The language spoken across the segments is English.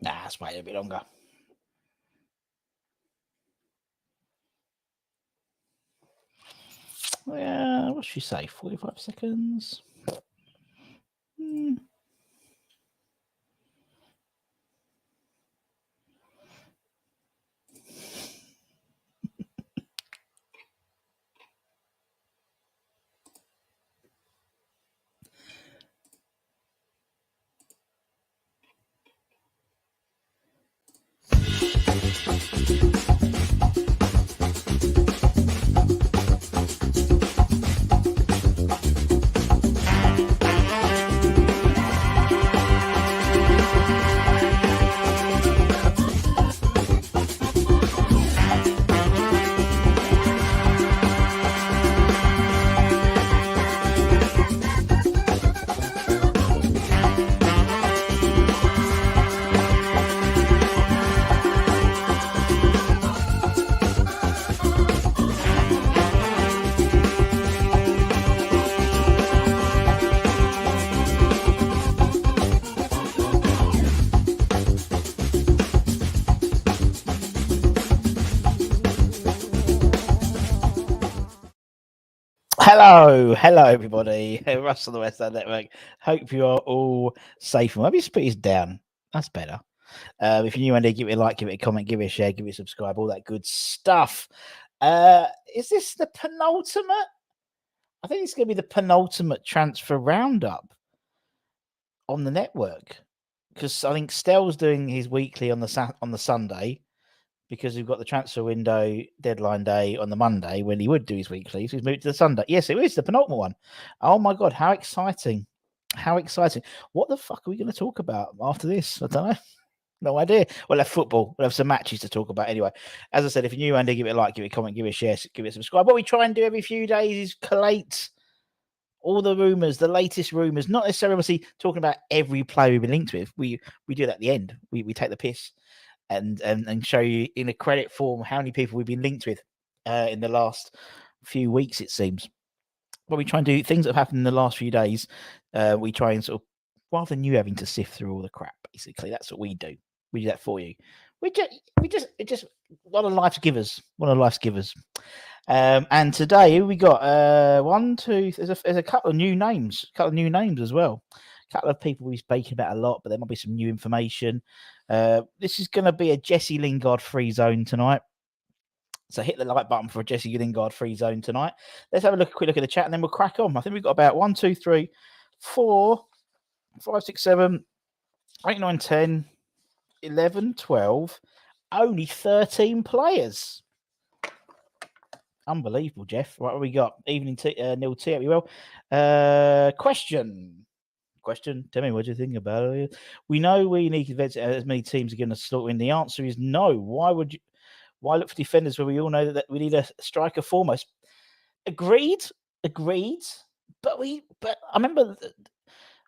Nah, let's wait a bit longer. Yeah, what should you say? 45 seconds? Hello, everybody. Russ on the West End Network. Hope you are all safe. Maybe just put his down. That's better. If you're new and give it a like, give it a comment, give it a share, give it a subscribe, all that good stuff. Is this the penultimate? I think it's going to be the penultimate transfer roundup on the network, because I think Stell's doing his weekly on the Sunday, because we've got the transfer window deadline day on the Monday when he would do his weekly. So he's moved to the Sunday. Yes, it is the penultimate one. Oh my God, how exciting. How exciting. What the fuck are we going to talk about after this? I don't know. No idea. We'll have football. We'll have some matches to talk about. Anyway, as I said, if you're new, Andy, give it a like, give it a comment, give it a share, give it a subscribe. What we try and do every few days is collate all the rumours, the latest rumours, not necessarily obviously talking about every player we've been linked with. We do that at the end. We take the piss and show you in a credit form how many people we've been linked with in the last few weeks, it seems. But we try and do things that have happened in the last few days. We try and sort of, rather than you having to sift through all the crap, basically, that's what we do. We do that for you. We just one of life's givers. And today we got one, two. There's a couple of new names. As well. A couple of people we've spoken about a lot, but there might be some new information. This is going to be a Jesse Lingard free zone tonight. So hit the like button for a Jesse Lingard free zone tonight. Let's have a quick look at the chat, and then we'll crack on. I think we've got about 1, 2, 3, 4, 5, 6, 7, 8, 9, 10, 11, 12. Only 13 players. Unbelievable, Jeff. Right, what we got? Evening, Neil T. Well, question. Tell me, what do you think about it? We know we need to vet as many teams are going to slot in. The answer is no. Why look for defenders where we all know that we need a striker foremost? Agreed. But I remember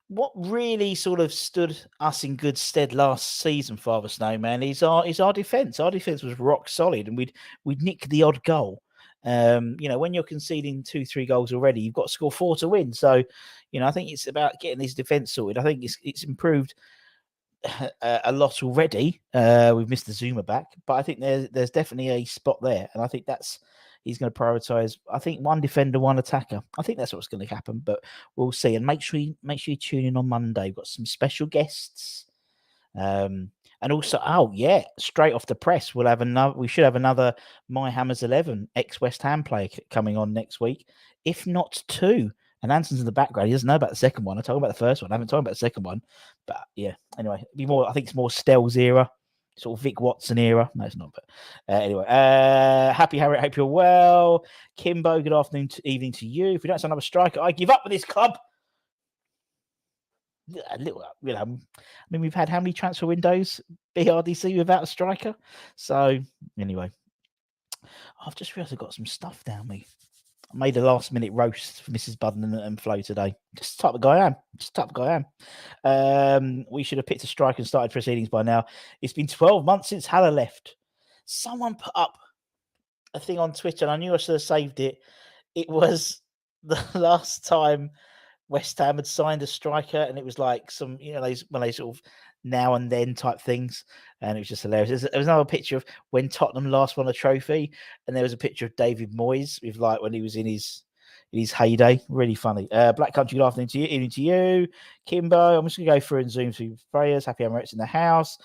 what really sort of stood us in good stead last season, Father Snowman, is our defence. Our defence was rock solid, and we'd nick the odd goal. When you're conceding 2-3 goals already, you've got to score 4 to win. So, I think it's about getting this defence sorted. I think it's improved a lot already. We've missed the Zuma back, but I think there's definitely a spot there, and I think he's going to prioritise. I think one defender, one attacker. I think that's what's going to happen, but we'll see. And make sure you tune in on Monday. We've got some special guests. And also, straight off the press, we should have another My Hammers 11 ex-West Ham player coming on next week, if not 2. And Anson's in the background. He doesn't know about the second one. I told him about the first one. I haven't told him about the second one. But yeah, anyway, I think it's more Stell's era, sort of Vic Watson era. No, it's not. But anyway, happy Harriet, hope you're well. Kimbo, good afternoon, evening to you. If we don't sign another striker, I give up with this club. A little, I mean, we've had how many transfer windows, BRDC, without a striker? So anyway, I've just realised I've got some stuff down me. I made a last minute roast for Mrs. Budden and Flo today. Just the type of guy I am. We should have picked a striker and started proceedings by now. It's been 12 months since Haller left. Someone put up a thing on Twitter, and I knew I should have saved it. It was the last time West Ham had signed a striker, and it was like some, one of those sort of now and then type things, and it was just hilarious. There was another picture of when Tottenham last won a trophy, and there was a picture of David Moyes with like when he was in his heyday. Really funny. Black Country, good afternoon to you. Evening to you, Kimbo. I'm just gonna go through and zoom through prayers. Happy Emirates in the house.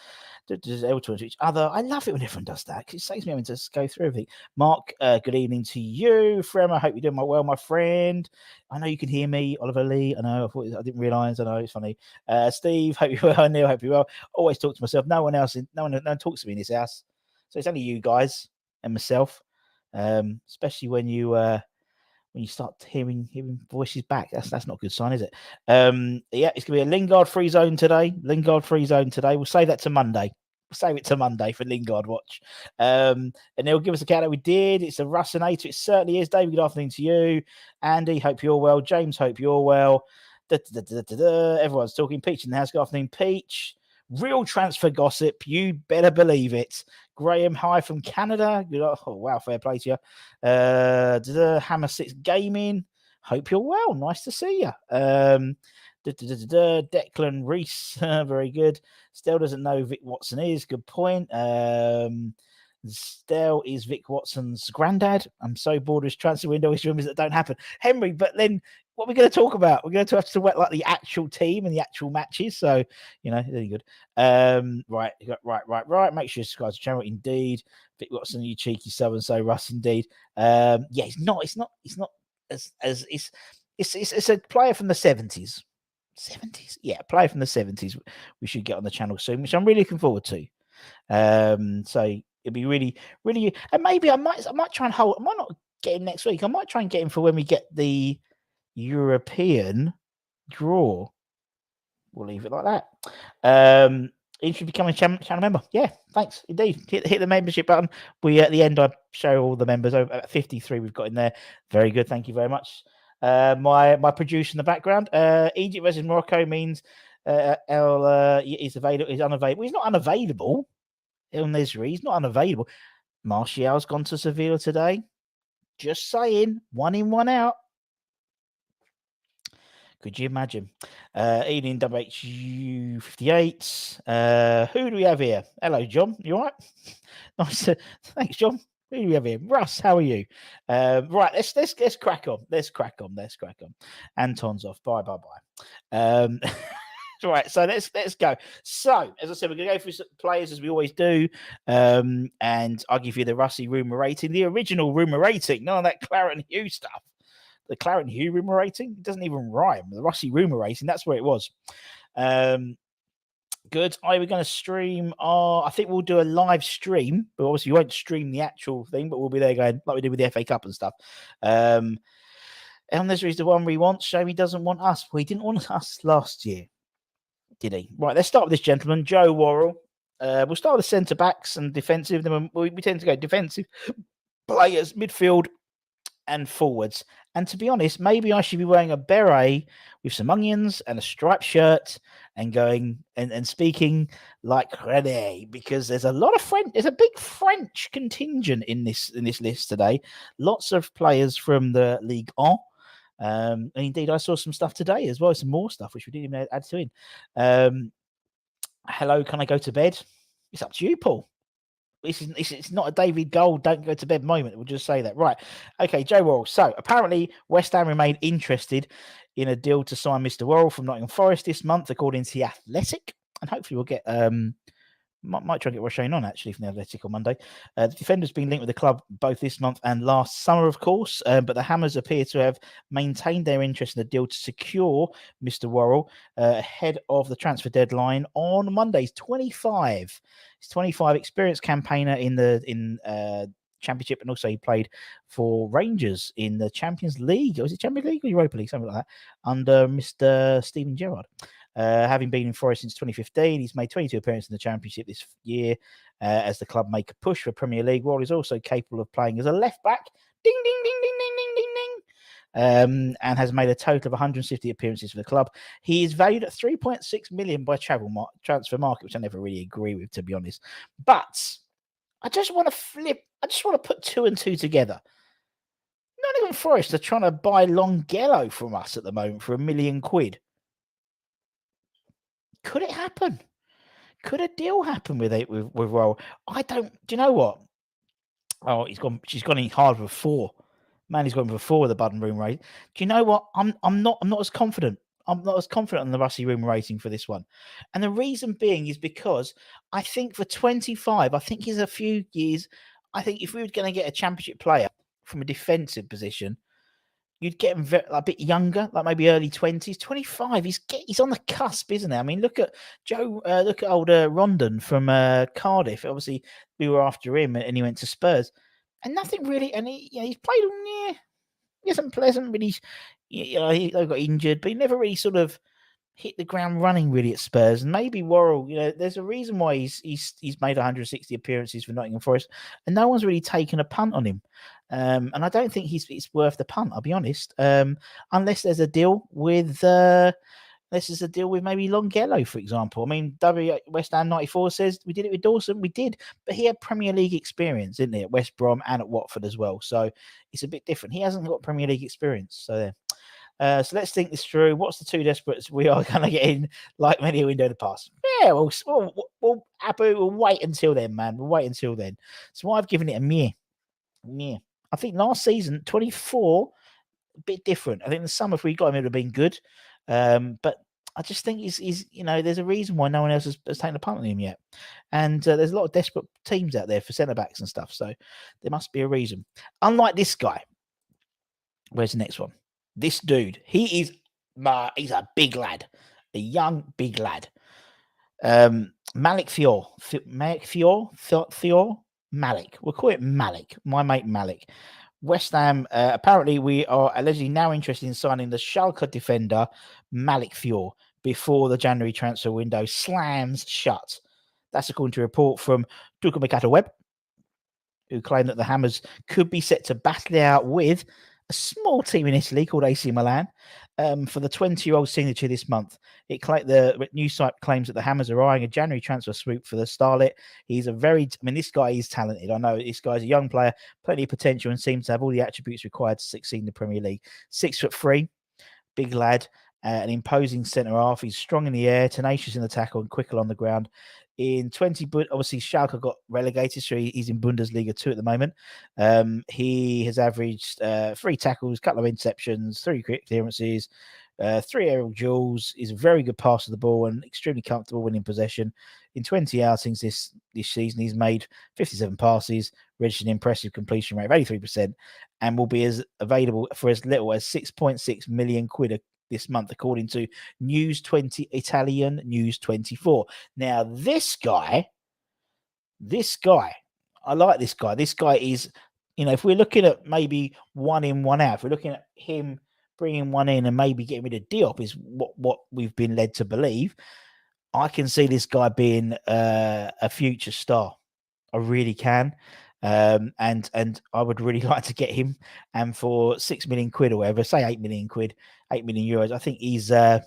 Does all to each other. I love it when everyone does that because it saves me having to go through everything. Mark, good evening to you. Frem, I hope you're doing well, my friend. I know you can hear me. Oliver Lee, I know. I didn't realise. I know it's funny. Steve, hope you're well. Neil, hope you're well. Always talk to myself. No one talks to me in this house. So it's only you guys and myself. Especially when you start hearing voices back. That's not a good sign, is it? Yeah, it's gonna be a Lingard free zone today. We'll save that to Monday. We'll save it to Monday for Lingard watch. And they'll give us a count that we did. It's a Russinator. It certainly is. David, good afternoon to you. Andy, hope you're well. James, hope you're well. Everyone's talking. Peach in the house. Good afternoon, Peach. Real transfer gossip. You better believe it. Graham, hi from Canada. Oh, wow, fair play to you. Hammer 6 Gaming. Hope you're well. Nice to see you. Declan Reese. Very good. Stell doesn't know Vic Watson is. Good point. Stell is Vic Watson's granddad. I'm so bored with transfer window rumors that don't happen. Henry, but then what are we going to talk about? We're going to have to talk about like the actual team and the actual matches. So, really good. Right. Make sure you subscribe to the channel. Indeed. Vic Watson, you cheeky so-and-so, Russ, indeed. Yeah, it's not as it's a player from the 70s. 70s? Yeah, a player from the 70s we should get on the channel soon, which I'm really looking forward to. So it'd be really, really, and maybe I might try and hold. I might not get him next week. I might try and get him for when we get the European draw. We'll leave it like that. You should become a channel member. Yeah, thanks indeed. Hit the membership button. We at the end I show all the members. Over 53 we've got in there. Very good. Thank you very much. My producer in the background. Egypt versus Morocco means El is available. Is unavailable. He's not unavailable. El Nesri. He's not unavailable. Martial's gone to Sevilla today. Just saying. 1 in, 1 out. Could you imagine? Evening WHU58. Who do we have here? Hello, John. You all right? Nice. Thanks, John. Who do we have here? Russ, how are you? Right, let's crack on. Let's crack on. Anton's off. Bye. Right, so let's go. So, as I said, we're going to go through some players as we always do, and I'll give you the Rusty rumour rating, the original rumour rating, none of that Claret and Hugh stuff. The Claret and Hugh rumour rating, it doesn't even rhyme. The Rusty rumour rating, that's where it was. Good. Are we going to stream? I think we'll do a live stream, but obviously we won't stream the actual thing, but we'll be there going like we did with the FA Cup and stuff. El Nesri is the one we want. Shame he doesn't want us. Well, he didn't want us last year, did he? Right, let's start with this gentleman, Joe Worrall. We'll start with the centre backs and defensive. Then we tend to go defensive players, midfield, and forwards. And to be honest, maybe I should be wearing a beret with some onions and a striped shirt and going and speaking like René, because there's a lot of French. There's a big French contingent in this list today. Lots of players from the Ligue 1. And indeed, I saw some stuff today as well, some more stuff which we didn't even add to in. Hello, can I go to bed? It's up to you, Paul. It's not a David Gold don't go to bed moment. We'll just say that. Right. Okay, Joe Worrall. So apparently West Ham remained interested in a deal to sign Mr. Worrall from Nottingham Forest this month, according to The Athletic. And hopefully we'll get might try and get Roshane on actually from The Athletic on Monday. The defender's been linked with the club both this month and last summer, of course, but the Hammers appear to have maintained their interest in the deal to secure Mr. Worrall ahead of the transfer deadline on Monday. 25. He's 25, experienced campaigner in the Championship, and also he played for Rangers in the Champions League. Was it Champions League or Europa League? Something like that, under Mr. Steven Gerrard. Having been in Forest since 2015, he's made 22 appearances in the Championship this year as the club make a push for Premier League. Worrall is also capable of playing as a left back. Ding, ding, ding, ding, ding, ding, ding, ding. And has made a total of 150 appearances for the club. He is valued at 3.6 million by Transfer Market, which I never really agree with, to be honest. But I just want to put 2 and 2 together. Nottingham Forest are trying to buy Longelo from us at the moment for £1 million. Could it happen? Could a deal happen with Worrall? I don't. Do you know what? Oh, she's gone in hard for 4. Man, he's gone for 4 with the Button Room rate. Do you know what? I'm not as confident. I'm not as confident on the Rusty Room rating for this one. And the reason being is because I think for 25, I think he's a few years. I think if we were going to get a championship player from a defensive position, you'd get him a bit younger, like maybe early 20s. 25, he's on the cusp, isn't he? I mean, look at look at old Rondon from Cardiff. Obviously, we were after him, and he went to Spurs, and nothing really. And he's played on. He hasn't really. He got injured, but he never really sort of hit the ground running really at Spurs. And maybe Worrall, there's a reason why he's made 160 appearances for Nottingham Forest, and no one's really taken a punt on him. And I don't think it's worth the punt, I'll be honest. Unless there's a deal with maybe Longelo, for example. I mean, West Ham 94 says we did it with Dawson. We did, but he had Premier League experience, didn't he, at West Brom and at Watford as well. So it's a bit different. He hasn't got Premier League experience. So there. So let's think this through. What's the 2 desperates we are going to get in, like many window in the past? Yeah, Abu, we'll wait until then, man. We'll wait until then. So I've given it a meh. I think last season, 24, a bit different. I think the summer, if we got him, it would have been good. But I just think he's there's a reason why no one else has taken a punt on him yet. And there's a lot of desperate teams out there for centre-backs and stuff. So there must be a reason. Unlike this guy. Where's the next one? This dude, he's a big lad, a young big lad. Malik Thiaw. Malik. We'll call it Malik. My mate Malik. West Ham. Apparently, we are allegedly now interested in signing the Schalke defender Malik Thiaw before the January transfer window slams shut. That's according to a report from Duka Web, who claimed that the Hammers could be set to battle it out with a small team in Italy called AC Milan for the 20-year-old signature this month. The news site claims that the Hammers are eyeing a January transfer swoop for the starlet. This guy is talented. I know this guy's a young player, plenty of potential, and seems to have all the attributes required to succeed in the Premier League. 6'3", big lad, an imposing centre half. He's strong in the air, tenacious in the tackle, and quicker on the ground. In 20, but obviously Schalke got relegated, so he's in Bundesliga 2 at the moment. He has averaged 3 tackles, couple of interceptions, 3 quick clearances, 3 aerial duels. He's a very good passer of the ball and extremely comfortable winning possession. In 20 outings this season, he's made 57 passes, registered an impressive completion rate of 83%, and will be available for as little as £6.6 million this month, according to Italian News 24. Now, this guy, I like this guy. This guy is, if we're looking at maybe 1 in, 1 out, if we're looking at him bringing 1 in and maybe getting rid of Diop is what we've been led to believe, I can see this guy being a future star. I really can. And I would really like to get him. And for £6 million or whatever, say £8 million, €8 million, I think he's a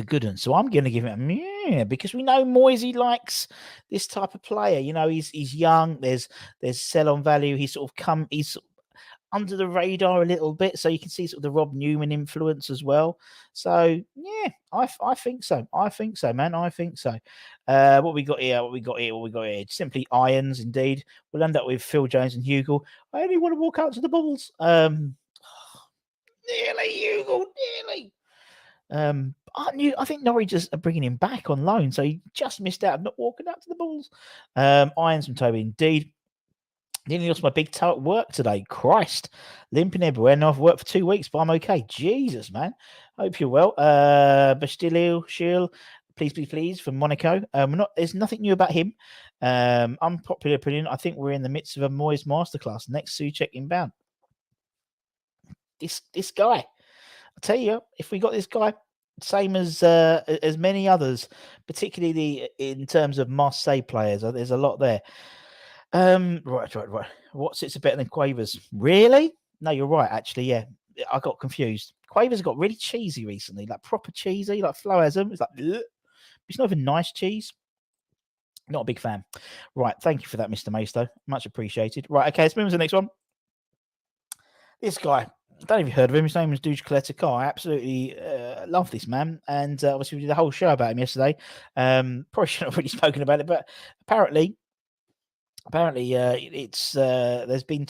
good one. So I'm going to give him a because we know Moyes, he likes this type of player. He's young. There's sell-on value. He's under the radar a little bit, so you can see sort of the Rob Newman influence as well. So yeah, I think so. Man. I think so. What we got here? Simply irons, indeed. We'll end up with Phil Jones and Hugo. I only want to walk out to the bubbles. Nearly, Hugo, nearly. I think Norwich are bringing him back on loan, so he just missed out not walking out to the balls. Irons from Toby, indeed. Nearly lost my big toe at work today. Christ. Limping everywhere. And I've worked for 2 weeks, but I'm okay. Jesus, man. Hope you're well. Bastilio, Shield, please, from Monaco. There's nothing new about him. Unpopular opinion. I think we're in the midst of a Moyes masterclass. Next Souček inbound. This guy. I tell you, if we got this guy, same as many others, particularly in terms of Marseille players, there's a lot there. Right. What's it's better than Quavers? Really? No, you're right. Actually, yeah, I got confused. Quavers got really cheesy recently, like proper cheesy, like Flo has them. It's like, ugh. It's not even nice cheese. Not a big fan. Right, thank you for that, Mr. Maisto. Much appreciated. Right, okay, let's move on to the next one. This guy, I don't know if you've heard of him. His name is Duje Ćaleta-Car. I absolutely love this man. And obviously, we did a whole show about him yesterday. Probably shouldn't have really spoken about it, but apparently, it's there's been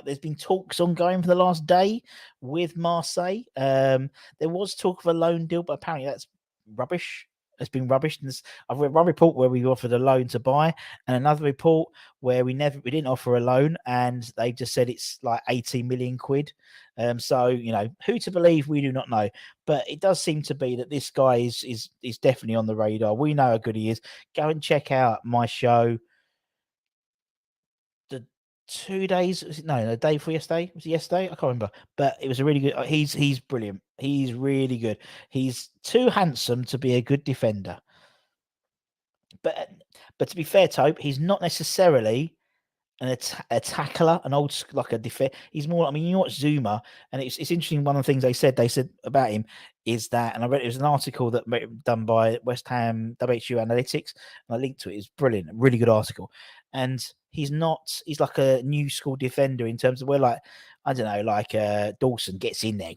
there's been talks ongoing for the last day with Marseille. There was talk of a loan deal, but apparently that's rubbish. It's been rubbish. And I've read one report where we offered a loan to buy, and another report where we didn't offer a loan, and they just said it's like 18 million quid. So who to believe, we do not know, but it does seem to be that this guy is definitely on the radar. We know how good he is. Go and check out my show. 2 days, the day before yesterday. Was it yesterday? I can't remember, but it was a really good. He's brilliant. He's really good. He's too handsome to be a good defender. But to be fair, Tope, he's not necessarily a tackler, an old like a defender. He's more. I mean, you watch Zuma, and it's interesting. One of the things they said about him is that, and I read it was an article that done by West Ham WHU Analytics, and I linked to it. It's brilliant, really good article. And he's like a new school defender in terms of where, like, I don't know, like Dawson gets in there,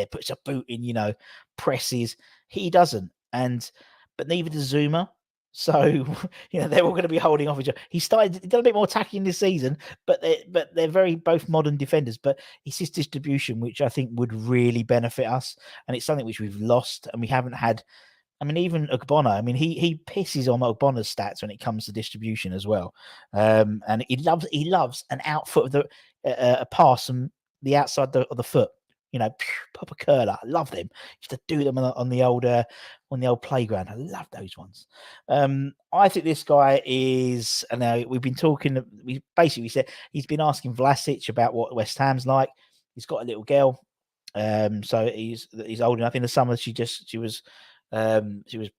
puts a boot in, presses. He doesn't, but neither does Zuma. So they're all going to be holding off each other. He done a bit more attacking this season, but they're very both modern defenders. But it's his distribution which I think would really benefit us, and it's something which we've lost and we haven't had. I mean, even Ogbonna. I mean, he pisses on Ogbonna's stats when it comes to distribution as well. And he loves an outfoot of a pass from the outside of the foot. Pop a curler. I love them. Used to do them on the old playground. I love those ones. I think this guy is. And we've been talking. We said he's been asking Vlasic about what West Ham's like. He's got a little girl. So he's old enough. In the summer, she was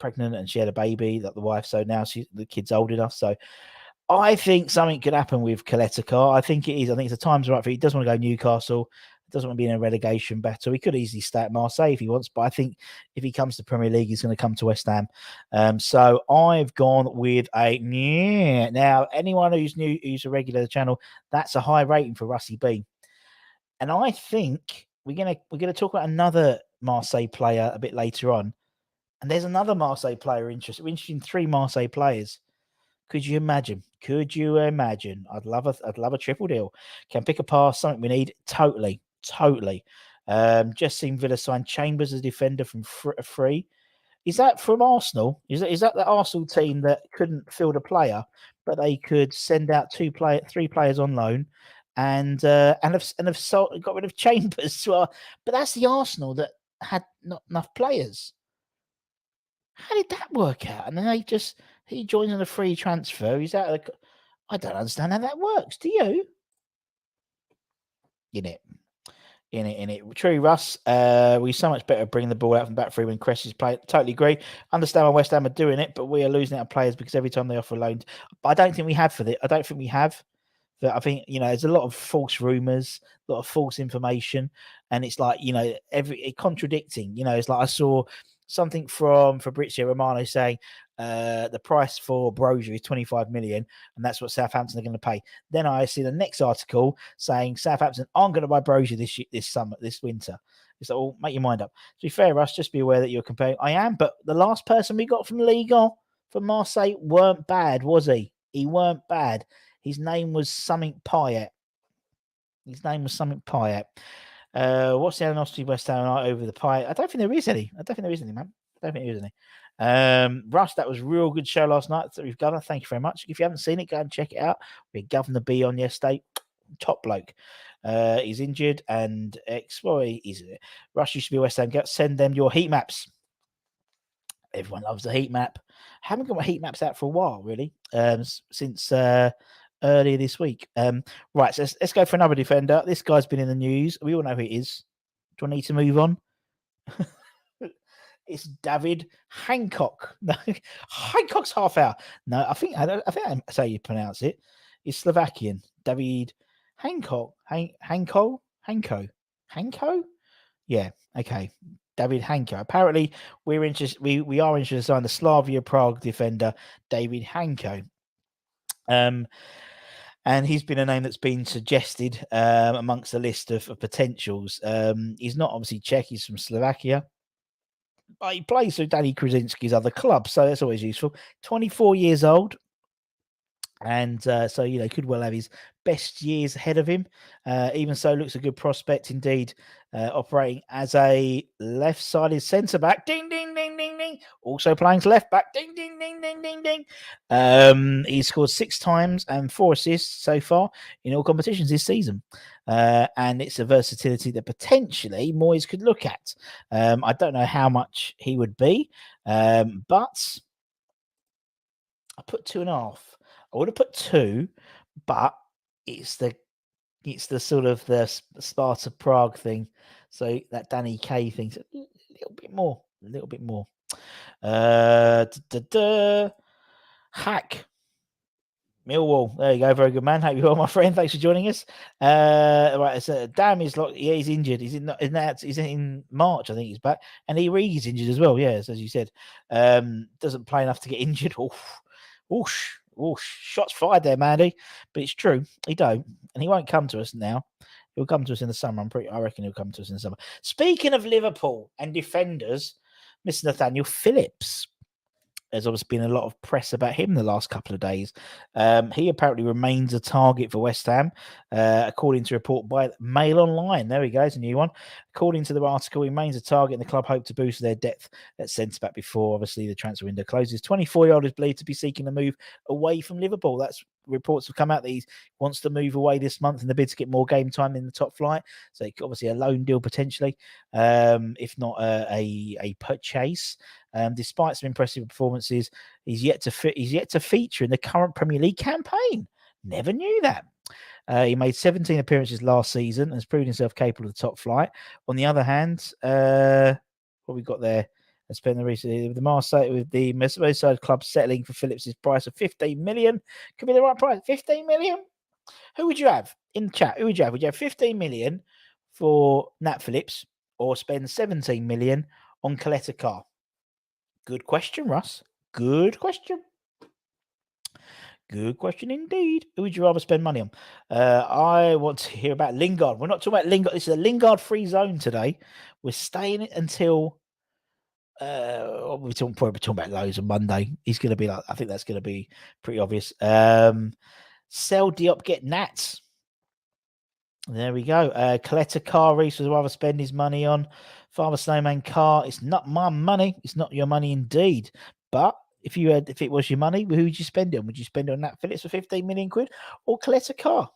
pregnant and she had a baby, like the wife. So now the kid's old enough. So I think something could happen with Caleta-Car. I think it is. I think the time's right for him. He doesn't want to go Newcastle. Doesn't want to be in a relegation battle. He could easily stay at Marseille if he wants, but I think if he comes to Premier League, he's going to come to West Ham. So I've gone with a yeah. Now, anyone who's a regular to the channel, that's a high rating for Rusty B. And I think we're gonna talk about another Marseille player a bit later on. And there's another Marseille player interested. We're interested in 3 Marseille players. Could you imagine? I'd love a triple deal. Can pick a pass, something we need. Totally. Just seen Villa sign Chambers as defender from free. Is that from Arsenal? Is that the Arsenal team that couldn't field a player, but they could send out 3 players on loan, and have got rid of Chambers? Well, but that's the Arsenal that had not enough players. How did that work out? And then he joins on a free transfer. He's out of I don't understand how that works. Do you? In it. True, Russ. We're so much better bringing the ball out from back three when Cress is playing. Totally agree. Understand why West Ham are doing it, but we are losing out players because every time they offer loans. But I don't think we have I don't think we have. But I think there's a lot of false rumours, a lot of false information, and it's like contradicting. It's like I saw something from Fabrizio Romano saying the price for Brozier is 25 million, and that's what Southampton are going to pay. Then I see the next article saying Southampton aren't going to buy Brozier this winter. It's like, well, make your mind up. To be fair, Russ, just be aware that you're comparing. I am, but the last person we got from Liga, from Marseille, weren't bad, was he? He weren't bad. His name was something Payet. What's the animosity West Ham over the Payet? I don't think there is any. Man. I don't think there is any. Russ, that was a real good show last night that we've done. Thank you very much. If you haven't seen it, go and check it out. We had Governor B on yesterday. Top bloke. He's injured and Russ used to be West Ham. Send them your heat maps. Everyone loves the heat map. I haven't got my heat maps out for a while, really. Since earlier this week. Right, so let's go for another defender. This guy's been in the news. We all know who it is. Do I need to move on? It's David Hancko. No, Hancock's half hour. No, I think that's how you pronounce it. It's Slovakian. David Hancko. Hancko? Yeah, okay. David Hancko. Apparently, we are interested to sign the Slavia Prague defender, David Hancko. And he's been a name that's been suggested amongst a list of potentials. He's not obviously Czech, he's from Slovakia. But he plays for Danny Krasinski's other club, so that's always useful. 24 years old. And so, could well have his best years ahead of him. Even so, looks a good prospect indeed, operating as a left-sided centre-back. Ding, ding, ding, ding, ding. Also playing to left-back. Ding, ding, ding, ding, ding, ding. He's scored 6 times and 4 assists so far in all competitions this season. And it's a versatility that potentially Moyes could look at. I don't know how much he would be, but I put 2.5. I would have put 2, but it's the sort of the Sparta Prague thing. So that Danny K thing, a little bit more. Hack. Millwall. There you go. Very good, man. Hope you're well, my friend. Thanks for joining us. Right, so Dam is he's injured. He's in March, I think he's back. And Origi's injured as well, yes, as you said. Doesn't play enough to get injured. Shots fired there, Mandy. But it's true. He don't. And he won't come to us now. He'll come to us in the summer. I reckon he'll come to us in the summer. Speaking of Liverpool and defenders, Mr. Nathaniel Phillips. There's obviously been a lot of press about him the last couple of days. He apparently remains a target for West Ham, according to a report by Mail Online. There we go, it's a new one. According to the article, he remains a target and the club hope to boost their depth at centre-back before, obviously, the transfer window closes. 24-year-old is believed to be seeking a move away from Liverpool. That's reports have come out that he wants to move away this month in the bid to get more game time in the top flight. So obviously a loan deal potentially, if not a purchase. Despite some impressive performances, he's yet to feature in the current Premier League campaign. Never knew that. He made 17 appearances last season and has proven himself capable of the top flight. On the other hand, what we got there? I spent the recently with the Merseyside club settling for Phillips' price of 15 million. Could be the right price. 15 million. Who would you have in the chat? Who would you have? Would you have 15 million for Nat Phillips or spend 17 million on Caleta-Car? Good question, Russ. Good question. Good question indeed. Who would you rather spend money on? I want to hear about Lingard. We're not talking about Lingard. This is a Lingard-free zone today. We're staying until we're probably talking about loads on Monday. He's going to be I think that's going to be pretty obvious. Sell Diop, get Nats. There we go. Caleta-Car, Reese would rather spend his money on. Father Snowman Car. It's not my money. It's not your money indeed. But if it was your money, who would you spend it on? Would you spend it on Nat Phillips for 15 million quid or Caleta-Car?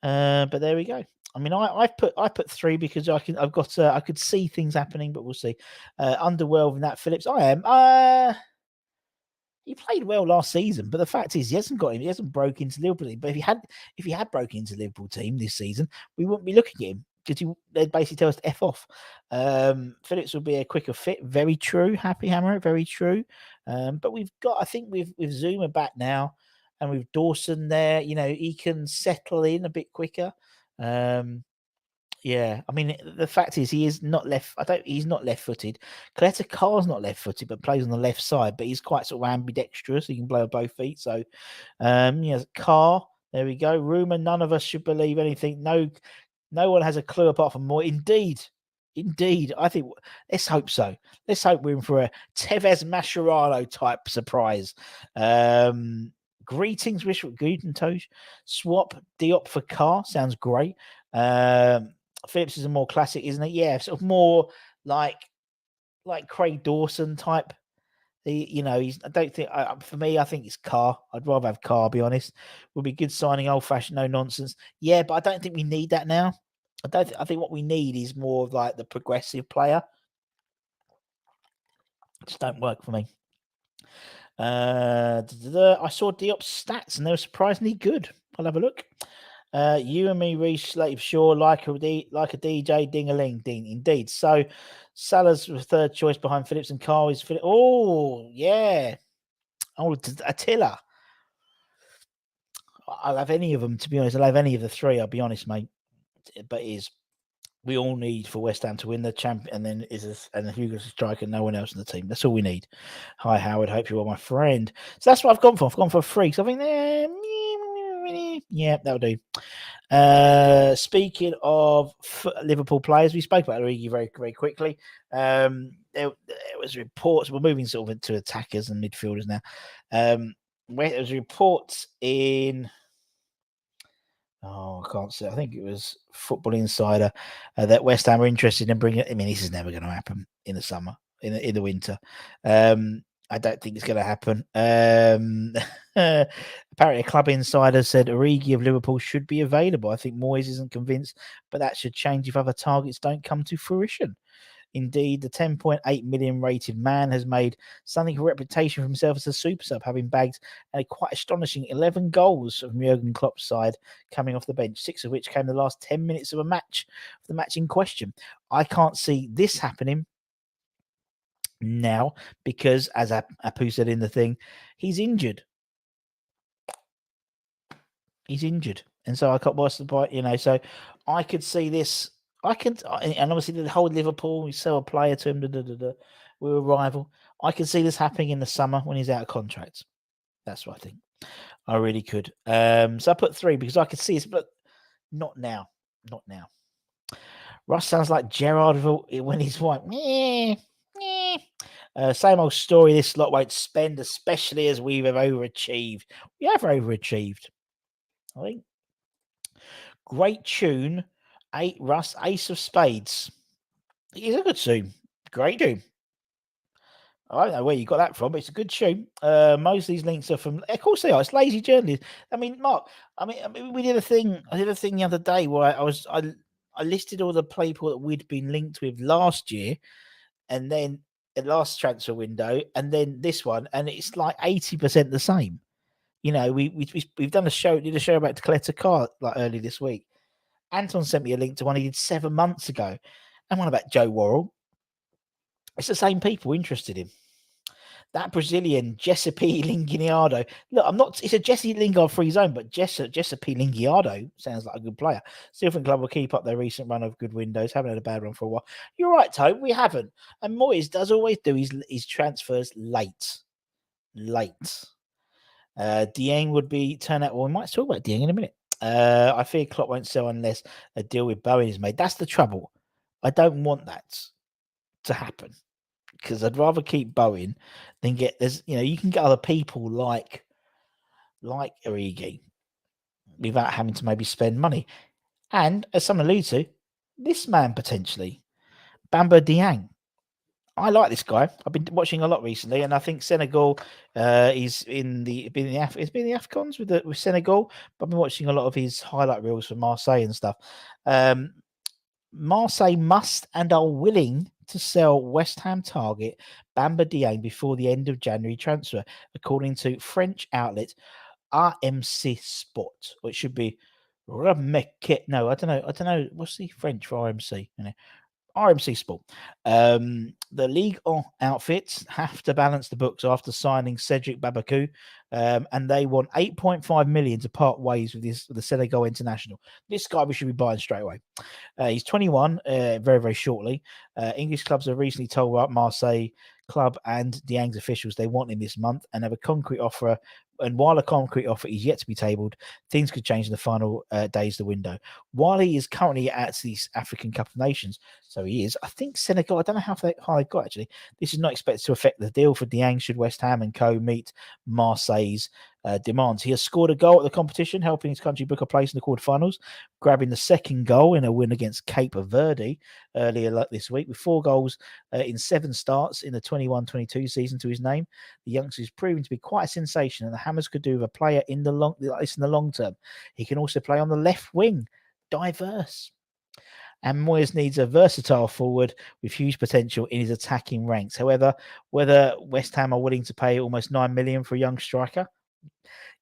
But there we go. I mean, I put 3 because I could see things happening, but we'll see. Underworld with Nat Phillips. I am. He played well last season, but the fact is he hasn't broke into Liverpool team. But if he had broken into Liverpool team this season, we wouldn't be looking at him because they'd basically tell us to F off. Phillips would be a quicker fit. Very true. Happy Hammer, very true. But we've got, I think with Zuma back now and with Dawson there, he can settle in a bit quicker. Yeah, I mean, the fact is he is not he's not left-footed. Caleta-Car's not left-footed, but plays on the left side, but he's quite sort of ambidextrous. He can play with both feet. So, Car, there we go. Rumour, none of us should believe anything. No one has a clue apart from Moyes. Indeed. I think, let's hope so. Let's hope we're in for a Tevez Mascherano type surprise. Greetings, Guten Tosh. Swap Diop for Car. Sounds great. Phillips is a more classic, isn't it? Yeah, sort of more like Craig Dawson type. He's. I don't think. For me, I think it's Car. I'd rather have Car. Be honest, would be good signing, old fashioned, no nonsense. Yeah, but I don't think we need that now. I think what we need is more of like the progressive player. It just don't work for me. I saw Diop's stats and they were surprisingly good. I'll have a look. You and me, Reece, Slave Shaw, like a DJ ding-a-ling, ding, indeed. So Salah's third choice behind Phillips and Carl is Phillips. Oh, yeah. Oh, Attila. I'll have any of them, to be honest. I'll have any of the 3, I'll be honest, mate. But we all need for West Ham to win the champion, and then Hugo's a striker, no one else in the team. That's all we need. Hi, Howard. Hope you are my friend. So that's what I've gone for. I've gone for 3. So I think Yeah, that'll do. Speaking of Liverpool players, we spoke about Origi very, very quickly. There was reports. We're moving sort of into attackers and midfielders now. There was reports in. I can't say. I think it was Football Insider that West Ham are interested in bringing. I mean, this is never going to happen in the summer, in the winter. I don't think it's going to happen. Apparently, a club insider said Origi of Liverpool should be available. I think Moyes isn't convinced, but that should change if other targets don't come to fruition. Indeed, the 10.8 million rated man has made something of a reputation for himself as a super sub, having bagged a quite astonishing 11 goals from Jurgen Klopp's side coming off the bench, 6 of which came in the last 10 minutes of the match in question. I can't see this happening now because, as Apu said in the thing, he's injured. And so I can't watch the point, so I could see this. And obviously the whole Liverpool, we sell a player to him, we're a rival. I can see this happening in the summer when he's out of contract. That's what I think. I really could. So I put 3 because I could see it, but not now. Russ sounds like Gerrard when he's white. Same old story. This lot won't spend, especially as we have overachieved. We have overachieved, I think. Great tune. Russ, Ace of Spades. He's a good tune. Great tune. I don't know where you got that from, but it's a good tune. Most of these links are from, of course they are. It's lazy journalism. I mean, Mark. I mean, we did a thing. I did a thing the other day where I listed all the people that we'd been linked with last year, and then the last transfer window, and then this one, and it's like 80% the same. We've done a show. Did a show about Caleta-Car like early this week. Anton sent me a link to one he did 7 months ago, and one about Joe Worrall. It's the same people interested in that Brazilian Giuseppe Lingard. Look, it's a Jesse Lingard free zone, but Giuseppe Lingard sounds like a good player. Silverton Club will keep up their recent run of good windows. Haven't had a bad run for a while. You're right, Tone. We haven't. And Moyes does always do his transfers late. Dieng would be turn out. Well, we might talk about Dieng in a minute. I fear Klopp won't sell unless a deal with Bowen is made. That's the trouble. I don't want that to happen because I'd rather keep Bowen than you can get other people like Origi without having to maybe spend money. And as someone alluded to, this man potentially, Bamba Dieng. I like this guy. I've been watching a lot recently, and I think Senegal is been in the AFCONs with Senegal. But I've been watching a lot of his highlight reels from Marseille and stuff. Marseille must and are willing to sell West Ham target Bamba Dieng before the end of January transfer, according to French outlet RMC Sport, or it should be Remeket. No, I don't know. What's the French for RMC? RMC Sport. The Ligue 1 outfits have to balance the books after signing Cedric Babakou, and they want 8.5 million to part ways with the Senegal international. This guy we should be buying straight away. He's 21, very, very shortly. English clubs have recently told Marseille club and Dieng's officials they want him this month and have a concrete offer. And while a concrete offer is yet to be tabled, things could change in the final days of the window. While he is currently at the African Cup of Nations, so he is, I think Senegal, I don't know how high they got actually. This is not expected to affect the deal for Dieng should West Ham and co meet Marseille's demands. He has scored a goal at the competition, helping his country book a place in the quarterfinals, grabbing the second goal in a win against Cape Verde earlier this week, with 4 goals in 7 starts in the 21-22 season to his name. The youngster is proving to be quite a sensation, and the Hammers could do with a player in the long term. He can also play on the left wing, diverse. And Moyes needs a versatile forward with huge potential in his attacking ranks. However, whether West Ham are willing to pay almost 9 million for a young striker,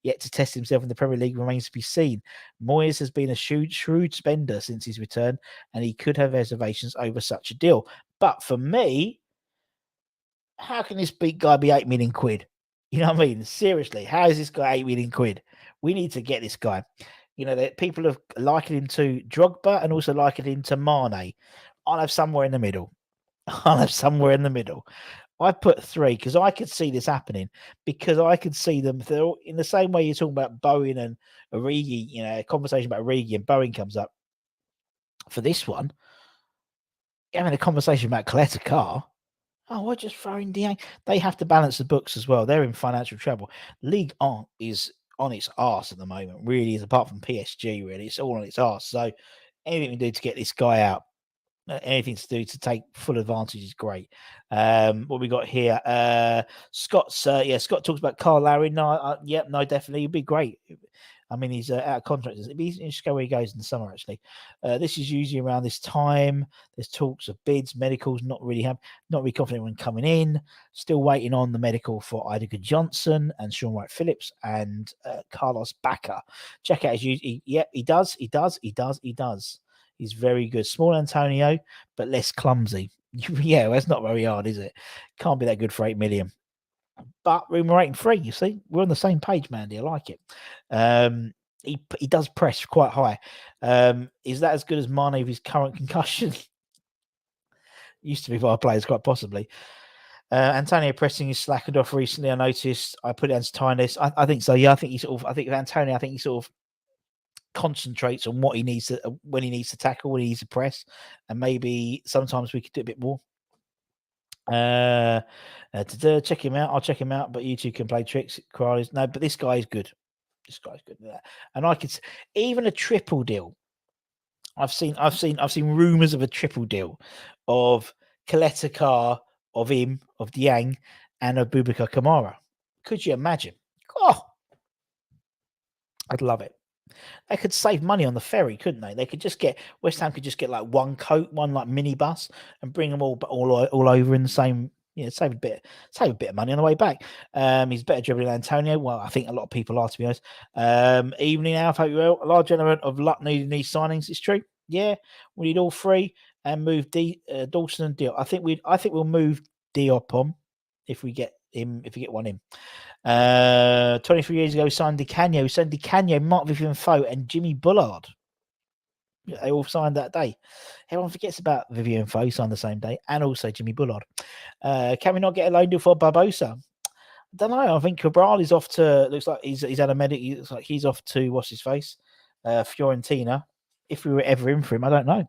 yet to test himself in the Premier League, remains to be seen. Moyes has been a shrewd spender since his return, and he could have reservations over such a deal. But for me, how can this big guy be 8 million quid? You know what I mean? Seriously, how is this guy 8 million quid? We need to get this guy. That people have likened him to Drogba and also likened him to Mane. I'll have somewhere in the middle. I put 3 because I could see this happening, because I could see them in the same way you're talking about Bowen and Origi, a conversation about Origi and Bowen comes up. For this one, having a conversation about Caleta-Car, we're just throwing Dieng. They have to balance the books as well. They're in financial trouble. Ligue 1 is on its arse at the moment, really is, apart from PSG, really. It's all on its arse. So anything we do to get this guy out, anything to do to take full advantage is great. What we got here? Scott talks about Carl Lowry. No, definitely. It'd be great. I mean, he's out of contract. It'd be interesting to go where he goes in the summer, actually. This is usually around this time. There's talks of bids, medicals, not really confident when coming in. Still waiting on the medical for Idago Johnson and Sean Wright Phillips and Carlos Bacca. Check out his he does. He's very good. Small Antonio, but less clumsy. Yeah, well, that's not very hard, is it? Can't be that good for 8 million. But Rumour rating 3, you see. We're on the same page, Mandy. I like it. He does press quite high. Is that as good as Mane with his current concussion? Used to be for our players, quite possibly. Antonio pressing is slackened off recently, I noticed. I put it as timeless. I think so, yeah. I think Antonio, he sort of concentrates on what he needs to, when he needs to tackle, when he needs to press, and maybe sometimes we could do a bit more. Check him out. I'll check him out, but you two can play tricks. No, but this guy is good. And I could even a triple deal. I've seen rumors of a triple deal of Caleta-Car, of him, of Dieng, and of Boubacar Kamara. Could you imagine? Oh, I'd love it. They could save money on the ferry, couldn't they? They could just get West Ham could just get like one like minibus and bring them all over in the same. Save a bit of money on the way back. He's better dribbling than Antonio. Well, I think a lot of people are, to be honest. Evening Alf, hope you're well. A large element of luck needed in these signings. It's true. Yeah, we need all 3 and move Dawson and Diop. I think we'll move Diop on if we get him. If we get one in. 23 years ago, we signed Di Canio, Mark Vivian Foe, and Jimmy Bullard. They all signed that day. Everyone forgets about Vivian Foe, signed the same day, and also Jimmy Bullard. Can we not get a loan deal for Barbosa? I don't know. I think Cabral is off to. Looks like he's had a medic. He looks like he's off to what's his face, Fiorentina. If we were ever in for him, I don't know.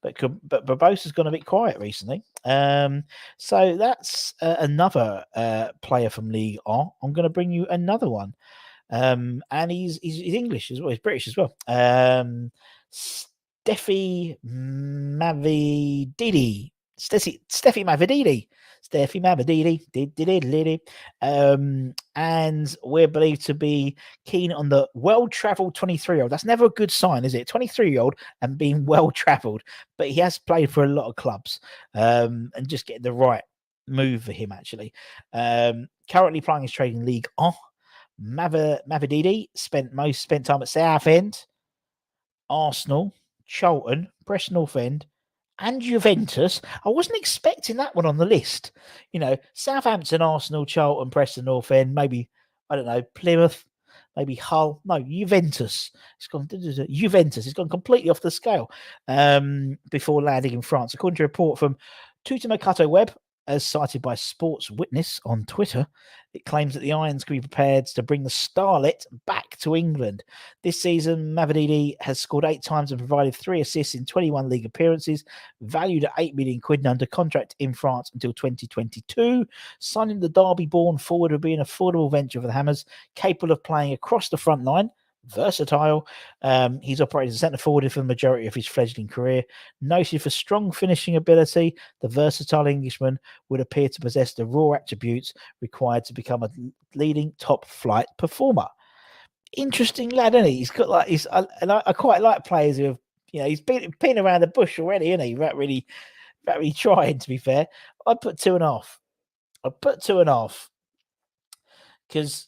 But Barbosa's gone a bit quiet recently. So that's another player from Ligue 1. I'm going to bring you another one. And he's English as well. He's British as well. Steffi Mavididi. And we're believed to be keen on the well-travelled 23-year-old. That's never a good sign, is it? 23-year-old and being well-travelled. But he has played for a lot of clubs and just getting the right move for him, actually. Currently playing his trade in League 1. Mavididi spent time at Southend, Arsenal, Charlton, Preston North End, and Juventus. I wasn't expecting that one on the list. Southampton, Arsenal, Charlton, Preston North End, maybe, I don't know, Plymouth, maybe Hull. No, Juventus. Juventus. It's gone completely off the scale before landing in France. According to a report from Tutimokato Web, as cited by Sports Witness on Twitter, it claims that the Irons can be prepared to bring the starlet back to England. This season, Mavididi has scored 8 times and provided 3 assists in 21 league appearances, valued at £8 million and under contract in France until 2022. Signing the Derby-born forward would be an affordable venture for the Hammers, capable of playing across the front line. Versatile. He's operated as a centre forward for the majority of his fledgling career. Noted for strong finishing ability, the versatile Englishman would appear to possess the raw attributes required to become a leading top flight performer. Interesting lad, isn't he? He's got like I quite like players who have, he's been around the bush already, isn't he? Without really trying, to be fair. I'd put 2.5. Because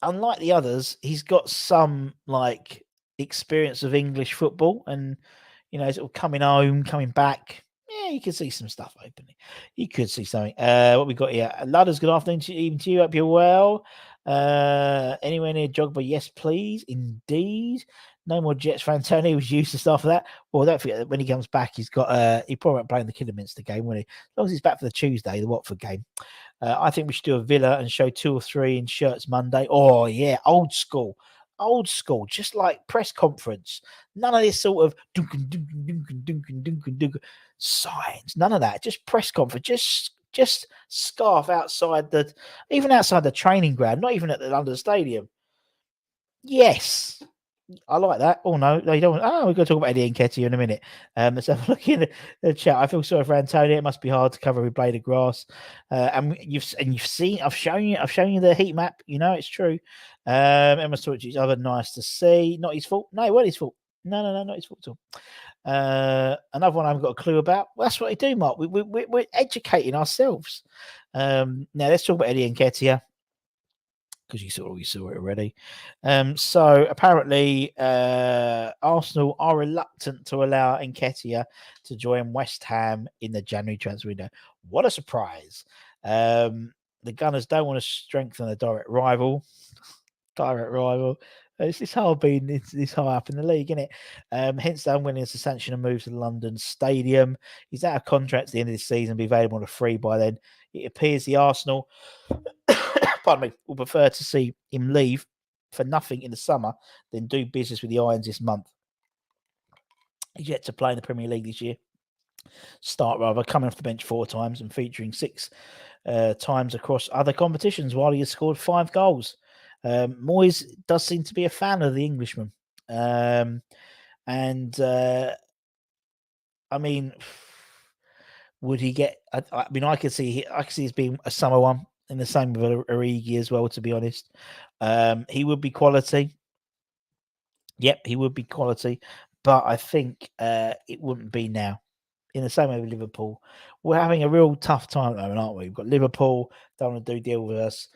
unlike the others, he's got some experience of English football, and sort of coming home, coming back. Yeah, you could see some stuff opening. You could see something. What we got here? Ladders, good afternoon to you. Hope you're well. Anywhere near Jogba? Yes, please. Indeed. No more Jets for Antonio. He was useless after that. Well, don't forget that when he comes back, he probably won't play in the Kidderminster game, will he? As long as he's back for the Tuesday, the Watford game. I think we should do a Villa and show 2 or 3 in shirts Monday. Oh, yeah, old school, just like press conference. None of this sort of signs, none of that. Just press conference, just scarf outside even outside the training ground, not even at the London Stadium. Yes. I like that. Oh, no, they don't. Oh, we're going to talk about Eddie Nketiah in a minute. Let's have a look in the chat. I feel sorry for Antonio. It must be hard to cover with blade of grass. And you've seen. I've shown you the heat map. You know it's true. Emma's talking to each other. Nice to see. Not his fault. No, it wasn't his fault. No, not his fault at all. Another one I haven't got a clue about. Well, that's what they do, Mark. We're educating ourselves. Now let's talk about Eddie Nketiah, because you saw it already. So apparently Arsenal are reluctant to allow Nketiah to join West Ham in the January transfer window. What a surprise. The Gunners don't want to strengthen a direct rival. It's this hard being this high up in the league, isn't it? Hence, they're unwilling to sanction a move to the London Stadium. He's out of contract at the end of the season, be available on a free by then. It appears the Arsenal pardon me, will prefer to see him leave for nothing in the summer than do business with the Irons this month. He's yet to play in the Premier League this year. Coming off the bench 4 times and featuring 6 times across other competitions while he has scored 5 goals. Moyes does seem to be a fan of the Englishman. I mean, would he get? I mean, I could see he's being a summer one, and the same with Origi as well. To be honest, he would be quality. Yep, he would be quality, but I think it wouldn't be now. In the same way with Liverpool, we're having a real tough time at the moment, aren't we? We've got Liverpool don't want to do deal with us,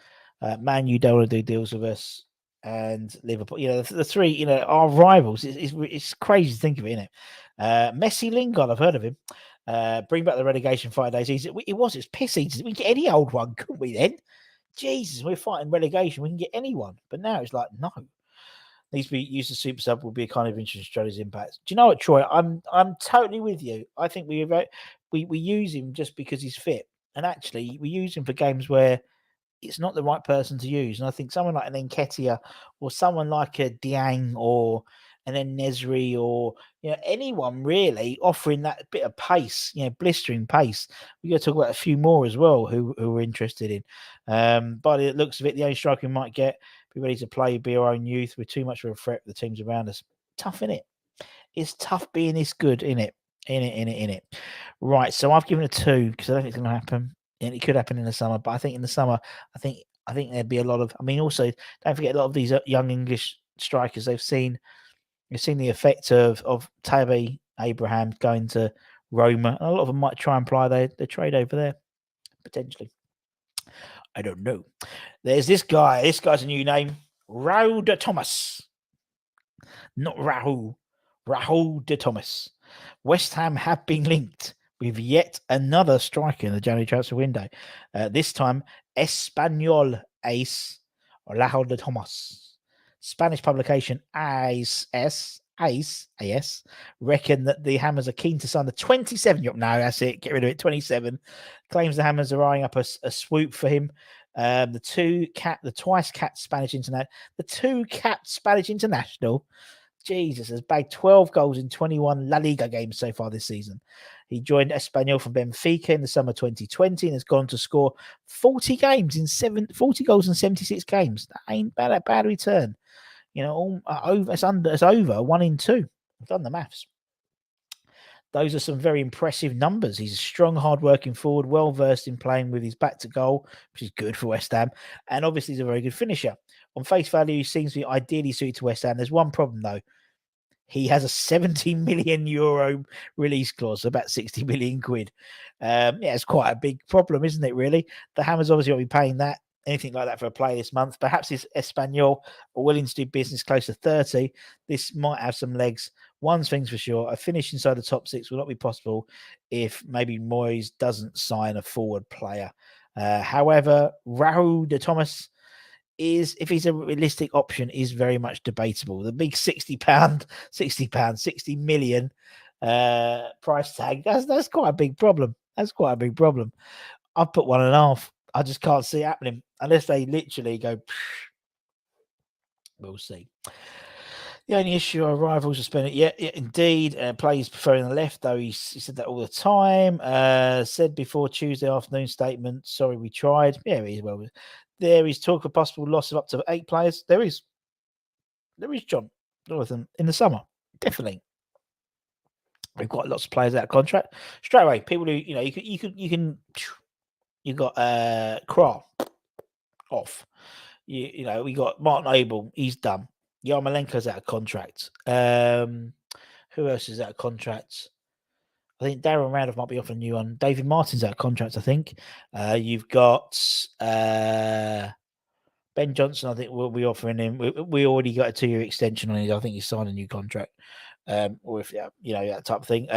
Man U don't want to do deals with us, and Liverpool. You know, the 3, our rivals. It's crazy to think of it, isn't it? Messi Lingard, I've heard of him. Bring back the relegation 5 days. It's piss easy. We can get any old one, couldn't we then? Jesus, we're fighting relegation. We can get anyone. But now it's like, no. Needs to be used as super sub will be a kind of interesting strategy impact. Do you know what, Troy? I'm totally with you. I think we use him just because he's fit. And actually, we use him for games where it's not the right person to use. And I think someone like an Nketiah or someone like a Dieng or an Nesri or anyone really offering that bit of pace, blistering pace. We got to talk about a few more as well who we're interested in. But it looks of it, the only striker we might get, be ready to play, be our own youth. We're too much of a threat for the teams around us. Tough, innit? It's tough being this good, innit? In it. Right, so I've given a 2 because I don't think it's going to happen. And it could happen in the summer, but I think in the summer, I think there'd be a lot of. I mean, also don't forget a lot of these young English strikers. They've seen the effect of Tabby Abraham going to Roma. And a lot of them might try and apply their trade over there potentially. I don't know. There's this guy. This guy's a new name, Raúl de Tomás. Not Raúl. Raúl de Tomás. West Ham have been linked with yet another striker in the January transfer window. This time, Espanyol ace Raúl de Tomás. Spanish publication AS reckon that the Hammers are keen to sign the 27-year-old. No, that's it. Get rid of it. 27 claims the Hammers are eyeing up a swoop for him. The two-capped Spanish international. Jesus, has bagged 12 goals in 21 La Liga games so far this season. He joined Espanyol from Benfica in the summer 2020 and has gone to score 40 goals in 76 games. That ain't a bad return. It's over 1 in 2. I've done the maths. Those are some very impressive numbers. He's a strong, hard-working forward, well-versed in playing with his back to goal, which is good for West Ham. And obviously, he's a very good finisher. On face value, he seems to be ideally suited to West Ham. There's one problem, though. He has a 70 million euro release clause, so about 60 million quid. It's quite a big problem, isn't it, really? The Hammers obviously won't be paying that. Anything like that for a player this month. Perhaps if Espanyol are willing to do business close to 30, this might have some legs. One thing's for sure, a finish inside the top 6 will not be possible if maybe Moyes doesn't sign a forward player. However, Raúl de Tomás is, if he's a realistic option, is very much debatable. The big £60 million price tag, that's quite a big problem. That's quite a big problem. I've put 1.5. I just can't see it happening unless they literally go. We'll see. The only issue, our rivals are spending. Yeah, indeed. Plays preferring the left, though. He said that all the time. Said before Tuesday afternoon statement. Sorry, we tried. Yeah, he is. Well, there is talk of possible loss of up to 8 players. There is Jonathan in the summer. Definitely. We've got lots of players out of contract straight away. People who you got Kral off. We got Martin Abel. He's done. Yarmolenko's out of contract. Who else is out of contract? I think Darren Randolph might be off a new one. David Martin's out of contract, I think. You've got Ben Johnson, I think we'll be offering him. We already got a 2-year extension on it. I think he's signed a new contract. Or if that type of thing.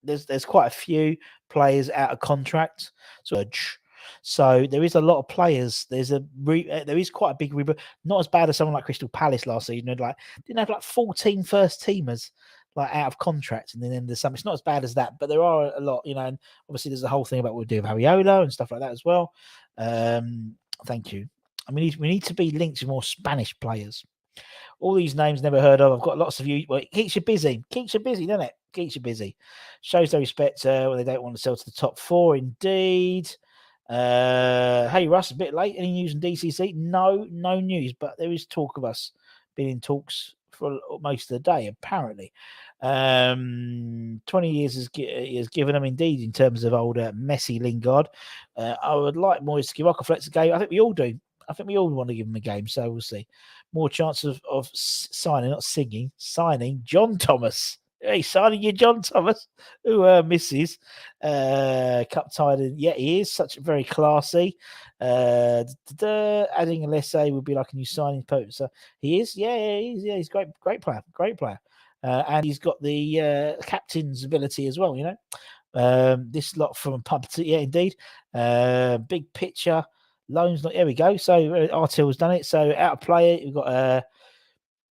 There's quite a few players out of contract. So there is a lot of players. There is quite a big rebuild. Not as bad as someone like Crystal Palace last season. Didn't have 14 first teamers out of contract, and then there's some. It's not as bad as that, but there are a lot. And obviously there's the whole thing about what we do with Ariola and stuff like that as well. Thank you. I mean, we need to be linked to more Spanish players. All these names never heard of. I've got lots of you. Well, it keeps you busy. Keeps you busy, doesn't it? Keeps you busy. Shows their respect when they don't want to sell to the top 4. Indeed. Hey Russ, a bit late. Any news on DCC? No news, but there is talk of us being in talks for most of the day, apparently. 20 years has given them, indeed, in terms of old Messi Lingard. I would like Moyes to give Ockerflex a game. I think we all do. I think we all want to give him a game, so we'll see. More chance of signing, not singing, signing John Thomas. Hey, signing you, John Thomas, who misses cup tied. Yeah, he is such very classy. Adding a Lesse would be like a new signing post. So he is, he's great player. And he's got the captain's ability as well. This lot from pub to, yeah, indeed. Big picture. Loans, there we go. So Artil's done it. So out of play, we've got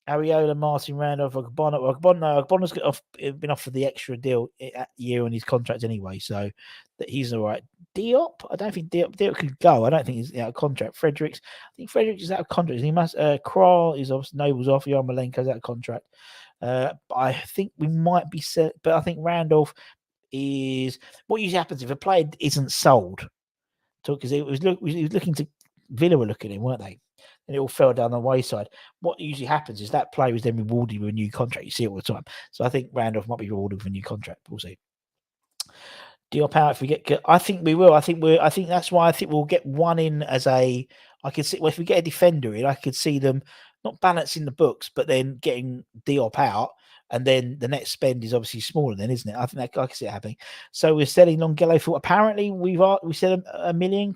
Ariola, Martin Randolph, Ogbonna's been offered the extra deal year on his contract anyway, so that he's all right. Diop, I don't think Diop could go. I don't think he's out of contract. Fredericks, I think Fredericks is out of contract. He must. Kral is obviously Noble's off. Yarmolenko's out of contract. I think we might be set, but I think Randolph is. What usually happens if a player isn't sold? Because he was looking to Villa were looking at him, weren't they? And it all fell down the wayside. What usually happens is that player is then rewarded with a new contract. You see it all the time. So I think Randolph might be rewarded with a new contract. We'll see. Diop out if we get. I think we will. I think that's why I think we'll get one in as a. I could see. Well, if we get a defender in, I could see them not balancing the books, but then getting Diop out, and then the next spend is obviously smaller. Then, isn't it? I think that I can see it happening. So we're selling Longelo for apparently we said £1 million.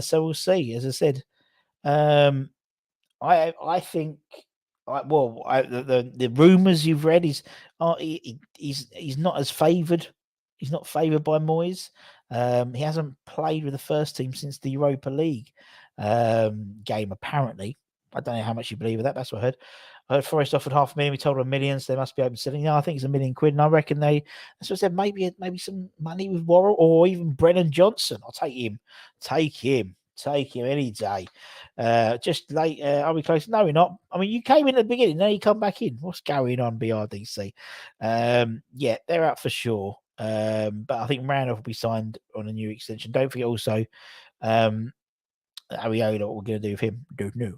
So we'll see. As I said. I think the rumours you've read is he's not as favoured. He's not favoured by Moyes. He hasn't played with the first team since the Europa League game. Apparently, I don't know how much you believe of that. That's what I heard. Forest offered $500,000. We told them millions. They must be open selling. I think it's £1 million, and I reckon that's what I said. Maybe some money with Worrall or even Brennan Johnson. I'll take him. Take him any day. Just late. Are we close? No, we're not. I mean, you came in at the beginning. Now you come back in. What's going on, BRDC? Yeah, they're out for sure. But I think Randolph will be signed on a new extension. Don't forget also, Ariola, what we're going to do with him. Don't know.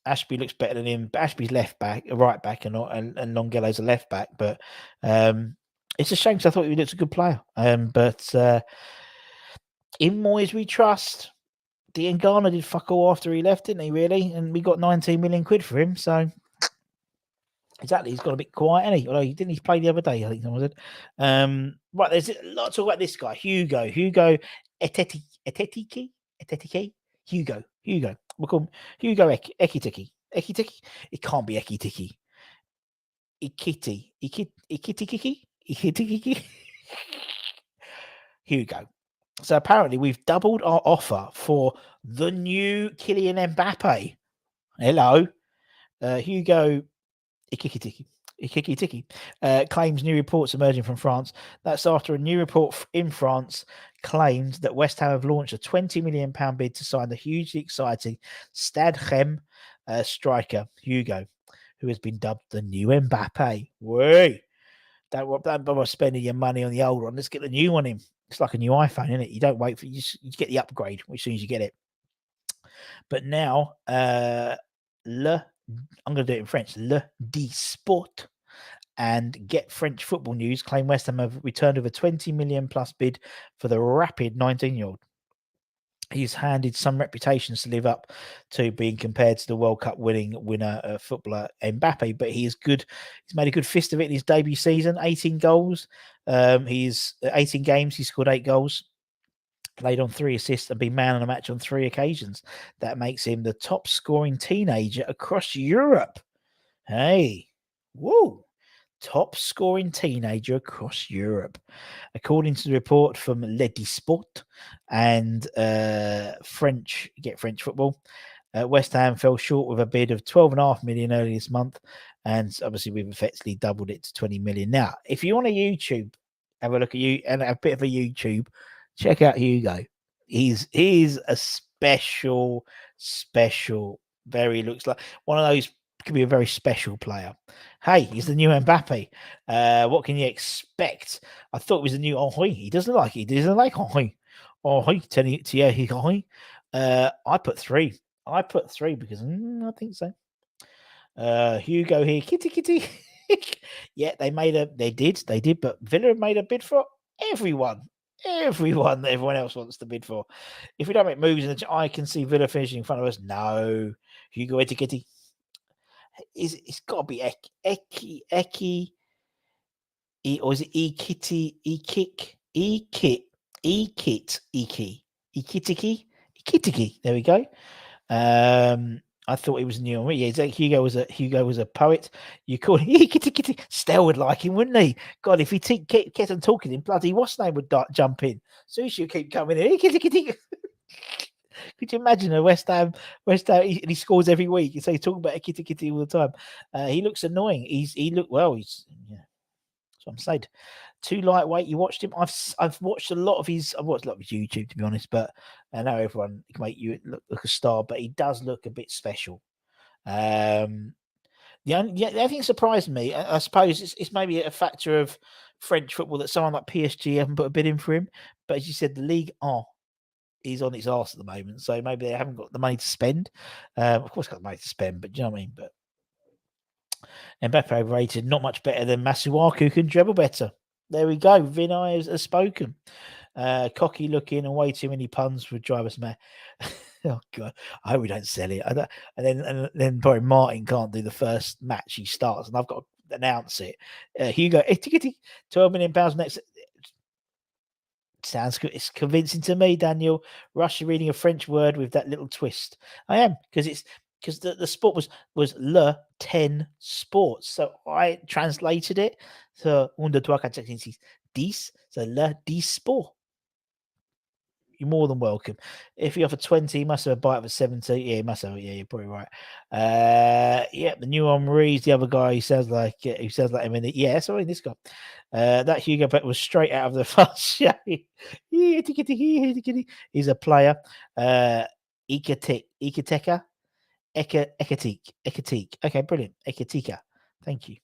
Ashby looks better than him. But Ashby's left back, right back, and Longelo's a left back. But it's a shame because I thought he looked a good player. But in Moyes we trust. Diengana did fuck all after he left, didn't he, really? And we got £19 million for him. So, exactly, he's got a bit quiet, hasn't he? Although he play the other day, I think someone said. Right, there's a lot to talk about this guy, Hugo Ekitike. Hugo. We'll call him Hugo Ekitike. It can't be Ekitike. Ekitike. Hugo. So apparently we've doubled our offer for the new Kylian Mbappe. Hello. Hugo Ekitike claims new reports emerging from France. That's after a new report in France claimed that West Ham have launched a £20 million bid to sign the hugely exciting Stade Rennes striker Hugo, who has been dubbed the new Mbappe. Wait, don't bother spending your money on the old one. Let's get the new one in. It's like a new iPhone, isn't it? You don't wait for you get the upgrade as soon as you get it. But now, I'm going to do it in French. Le Sport and Get French Football News claim West Ham have returned with a 20 million plus bid for the rapid 19-year-old. He's handed some reputations to live up to being compared to the World Cup winning winner footballer Mbappe, but he is good. He's made a good fist of it in his debut season. 18 goals. He's 18 games. He scored 8 goals. Played on 3 assists and been man of the match on 3 occasions. That makes him the top scoring teenager across Europe. Hey, whoa. Top scoring teenager across Europe. According to the report from Le Sport and French Football, West Ham fell short with a bid of 12.5 million earlier this month, and obviously we've effectively doubled it to 20 million. Now, if you want a YouTube, have a look at you and a bit of a YouTube, check out Hugo. He's a special, very looks like one of those. Could be a very special player. Hey, he's the new Mbappe. What can you expect? I thought it was the new Henry. He doesn't like it. He doesn't like Henry. Henry. I put 3. I put 3 because I think so. Hugo here. Kitty. Yeah, they did, but Villa made a bid for everyone. Everyone that everyone else wants to bid for. If we don't make moves, I can see Villa finishing in front of us. No. Hugo Ekitike. It's got to be Eki, or is it Ekitike. There we go. I thought he was new. Yeah, Hugo was a poet. You call him Ekitike. Stell would like him, wouldn't he? God, if he kept on talking him, bloody what's name would jump in. So he should keep coming in. Ekitike. Could you imagine a West Ham, he scores every week. So he's talking about Ekitike all the time. He looks annoying. He looked well. That's what I'm saying. Too lightweight. You watched him. I've watched a lot of his YouTube, to be honest. But I know everyone can make you look a star, but he does look a bit special. The other thing surprised me. I suppose it's maybe a factor of French football that someone like PSG haven't put a bid in for him. But as you said, the Ligue 1 is on its arse at the moment, so maybe they haven't got the money to spend. Of course, got the money to spend, but do you know what I mean? But Mbappe overrated, not much better than Masuaku, can dribble better. There we go. Vinay has spoken. Cocky looking and way too many puns would drive us mad. Oh God, I hope we don't sell it. And then probably Martin can't do the first match he starts, and I've got to announce it. Hugo, £12 million next. Sounds good. It's convincing to me, Daniel. Rush, you're reading a French word with that little twist. I am, because the sport was Le 10 Sports. So I translated it. So 1, 2, 3, 4, 5, 6, 7, 10. So Le 10 Sport. You're more than welcome. If you offer 20, you must have a bite of a 70. Yeah, you must have. Yeah, you're probably right. The new Rumours, the other guy who sounds like him in it. Yeah, sorry, this guy. That Hugo bet was straight out of the fast show. He's a player. Ekitike. Okay, brilliant. Ekitike. Thank you.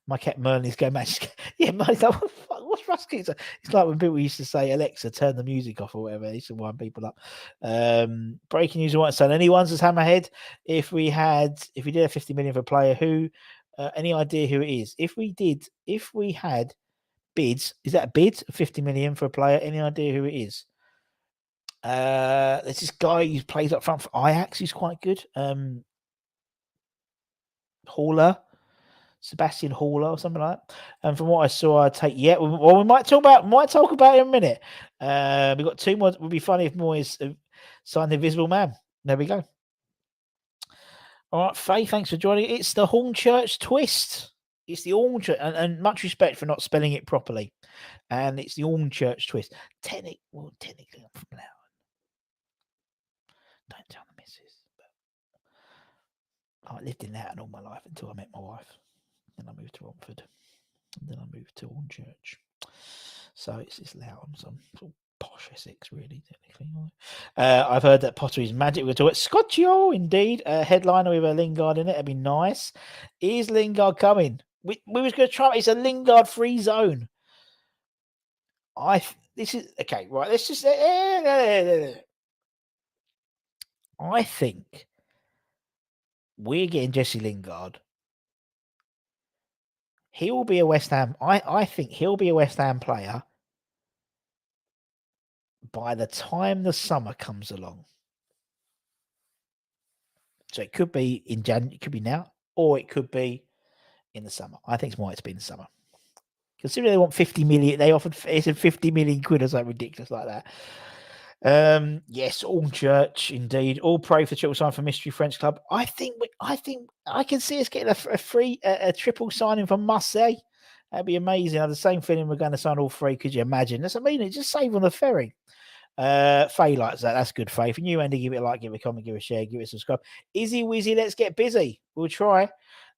My cat Merlin is going mad. Yeah, Merlin's like, what's Rusky? It's like when people used to say, Alexa, turn the music off or whatever. They used to wind people up. Breaking news, what son? Anyone's as Hammerhead? If we did a 50 million for a player, who? Any idea who it is? If we had bids, is that a bid? 50 million for a player? Any idea who it is? There's this guy who plays up front for Ajax. He's quite good. Sebastian Haller or something like that. And from what I saw, I'd take. Yeah, well, we might talk about it in a minute. We've got 2 more. It would be funny if Moyes signed the Invisible Man. There we go. All right, Faye, thanks for joining. It's the Hornchurch twist. It's the Hornchurch, and much respect for not spelling it properly. And it's the Hornchurch twist. Technically, I'm from Loughton. Don't tell the missus. But I lived in Loughton all my life until I met my wife. Then I moved to Romford. And then I moved to Hornchurch. So it's Loughton, some sort of posh Essex, really, technically. I've heard that Potter is magic. We're talking Scotchio, indeed. Headliner with a Lingard in it. That'd be nice. Is Lingard coming? We was going to try. It's a Lingard free zone. This is okay, right? Let's just. I think we're getting Jesse Lingard. He will be a West Ham. I think he'll be a West Ham player by the time the summer comes along. So it could be in January, it could be now, or it could be in the summer. I think it's more to be in the summer. Considering they want 50 million, they offered 50 million quid or something ridiculous like that. Yes, Hornchurch, indeed. All pray for triple sign for Mystery French Club. I think I can see us getting a triple signing from Marseille. That'd be amazing. I have the same feeling we're going to sign all three. Could you imagine? That's amazing. Just save on the ferry. Faye likes that. That's good, Faye. For you, Andy, give it a like, give it a comment, give it a share, give it a subscribe. Izzy Wizzy, let's get busy. We'll try.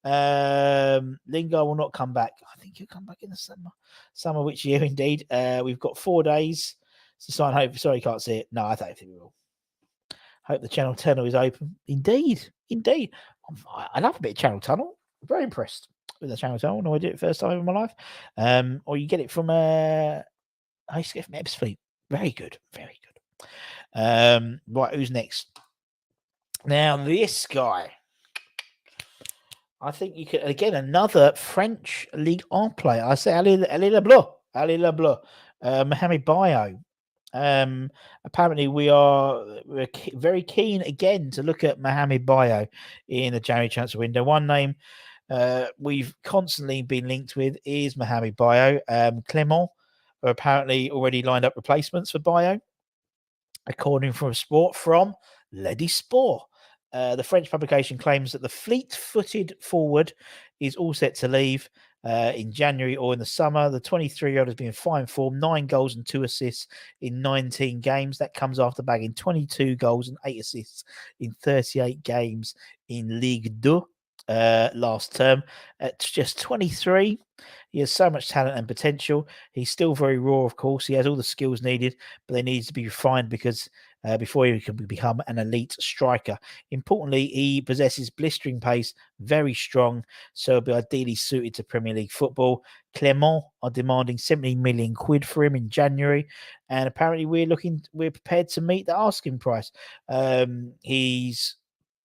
Lingard will not come back. I think he'll come back in the summer. Summer, which year indeed? We've got 4 days to sign. Hope. Sorry, can't see it. No, I don't think we will. Hope the Channel Tunnel is open. Indeed. I love a bit of Channel Tunnel. I'm very impressed with the Channel Tunnel. No, I did it first time in my life. Or you get it from I used to get it from Ebbsfleet. Very good. Right, who's next? Now, this guy. I think you could, again, another French Ligue 1 player. I say Ali Leblanc. Mohamed Bayo. Apparently, we're very keen again to look at Mohamed Bayo in the January transfer window. One name we've constantly been linked with is Mohamed Bayo. Clément are apparently already lined up replacements for Bayo, according from Lady Sport. The French publication claims that the fleet-footed forward is all set to leave in January or in the summer. The 23-year-old has been in fine form, 9 goals and 2 assists in 19 games. That comes after bagging 22 goals and 8 assists in 38 games in Ligue 2 last term. At just 23, he has so much talent and potential. He's still very raw, of course. He has all the skills needed, but they need to be refined because before he can become an elite striker. Importantly, he possesses blistering pace, very strong, so he'll be ideally suited to Premier League football. Clément are demanding 70 million quid for him in January, and apparently we're prepared to meet the asking price. He's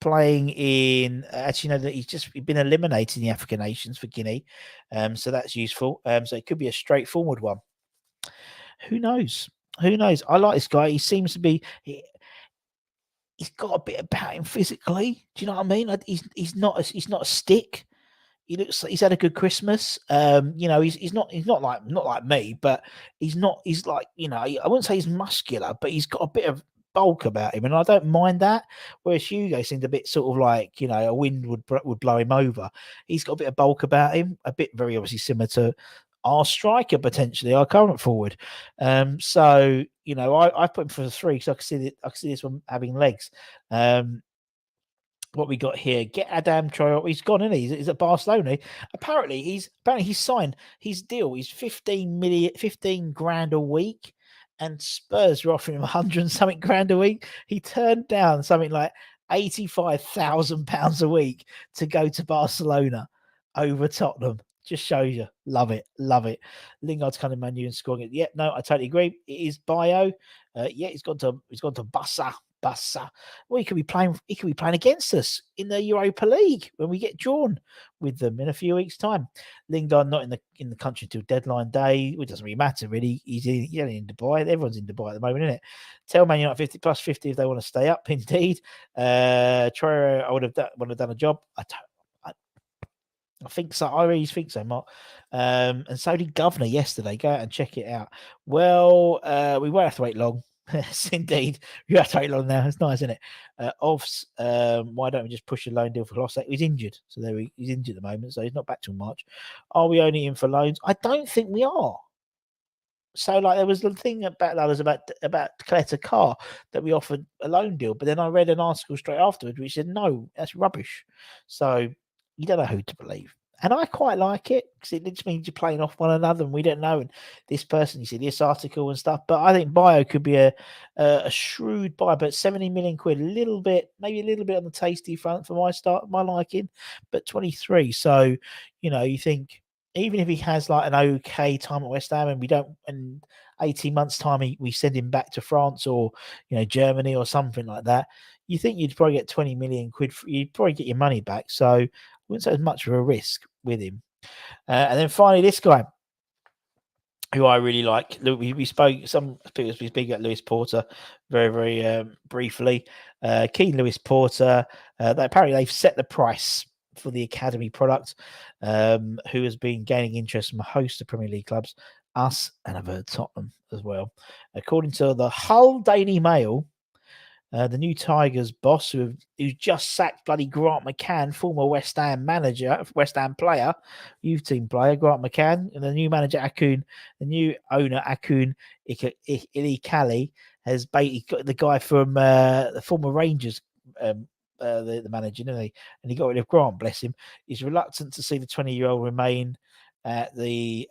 playing in that he's been eliminated in the African nations for Guinea, so that's useful. So it could be a straightforward one. Who knows? I like this guy. He seems to be. He's got a bit about him physically. Do you know what I mean? Like he's not a stick. He looks like he's had a good Christmas. He's not like me, but he's like, I wouldn't say he's muscular, but he's got a bit of bulk about him, and I don't mind that. Whereas Hugo seemed a bit sort of like, a wind would blow him over. He's got a bit of bulk about him, a bit very obviously similar to our striker, potentially our current forward. I put him for the 3 because I can see this one having legs. What we got here? Get Adam Traore. He's gone, isn't he? He's at Barcelona. Apparently he's signed his deal. He's 15 grand a week, and Spurs are offering him 100 and something grand a week. He turned down something like £85,000 a week to go to Barcelona over Tottenham. Just shows you. Love it. Lingard's coming Man U and scoring it. Yeah, no, I totally agree. It is Bayo. He's gone to Barca. Well, he could be playing against us in the Europa League when we get drawn with them in a few weeks' time. Lingard not in the country until deadline day. It doesn't really matter, really. He's in Dubai. Everyone's in Dubai at the moment, isn't it? Tell Man United 50 plus 50 if they want to stay up. Indeed, Traore, I would have done a job. I think so. I really think so, Mark. And so did Governor yesterday. Go out and check it out. Well, we won't have to wait long. Yes, indeed. You have to wait long now. It's nice, isn't it? Offs, why don't we just push a loan deal for Klossek? He's injured. So he's injured at the moment, so he's not back till March. Are we only in for loans? I don't think we are. So, like, there was the thing about others about Caleta-Car that we offered a loan deal, but then I read an article straight afterwards which said no, that's rubbish. So you don't know who to believe. And I quite like it because it just means you're playing off one another, and we don't know. And this person, you see this article and stuff. But I think Bayo could be a shrewd buy, but 70 million quid, maybe a little bit on the tasty front for my liking, but 23. So, you think even if he has like an okay time at West Ham, and we don't, and 18 months time we send him back to France or Germany or something like that, you think you'd probably get 20 million quid. You'd probably get your money back. So I wouldn't say as much of a risk with him. And then finally, this guy, who I really like. We spoke, some people speak about Lewis Porter very, very briefly. Keen Lewis Porter, apparently they've set the price for the academy product, who has been gaining interest from a host of Premier League clubs, us, and I've heard Tottenham as well. According to the Hull Daily Mail, the new Tigers boss, who just sacked bloody Grant McCann, former West Ham manager, West Ham player, youth team player, Grant McCann, and the new manager the new owner Akun Ilikali has basically got the guy from the former Rangers, the manager, didn't he? And he got rid of Grant, bless him. He's reluctant to see the 20-year-old remain at the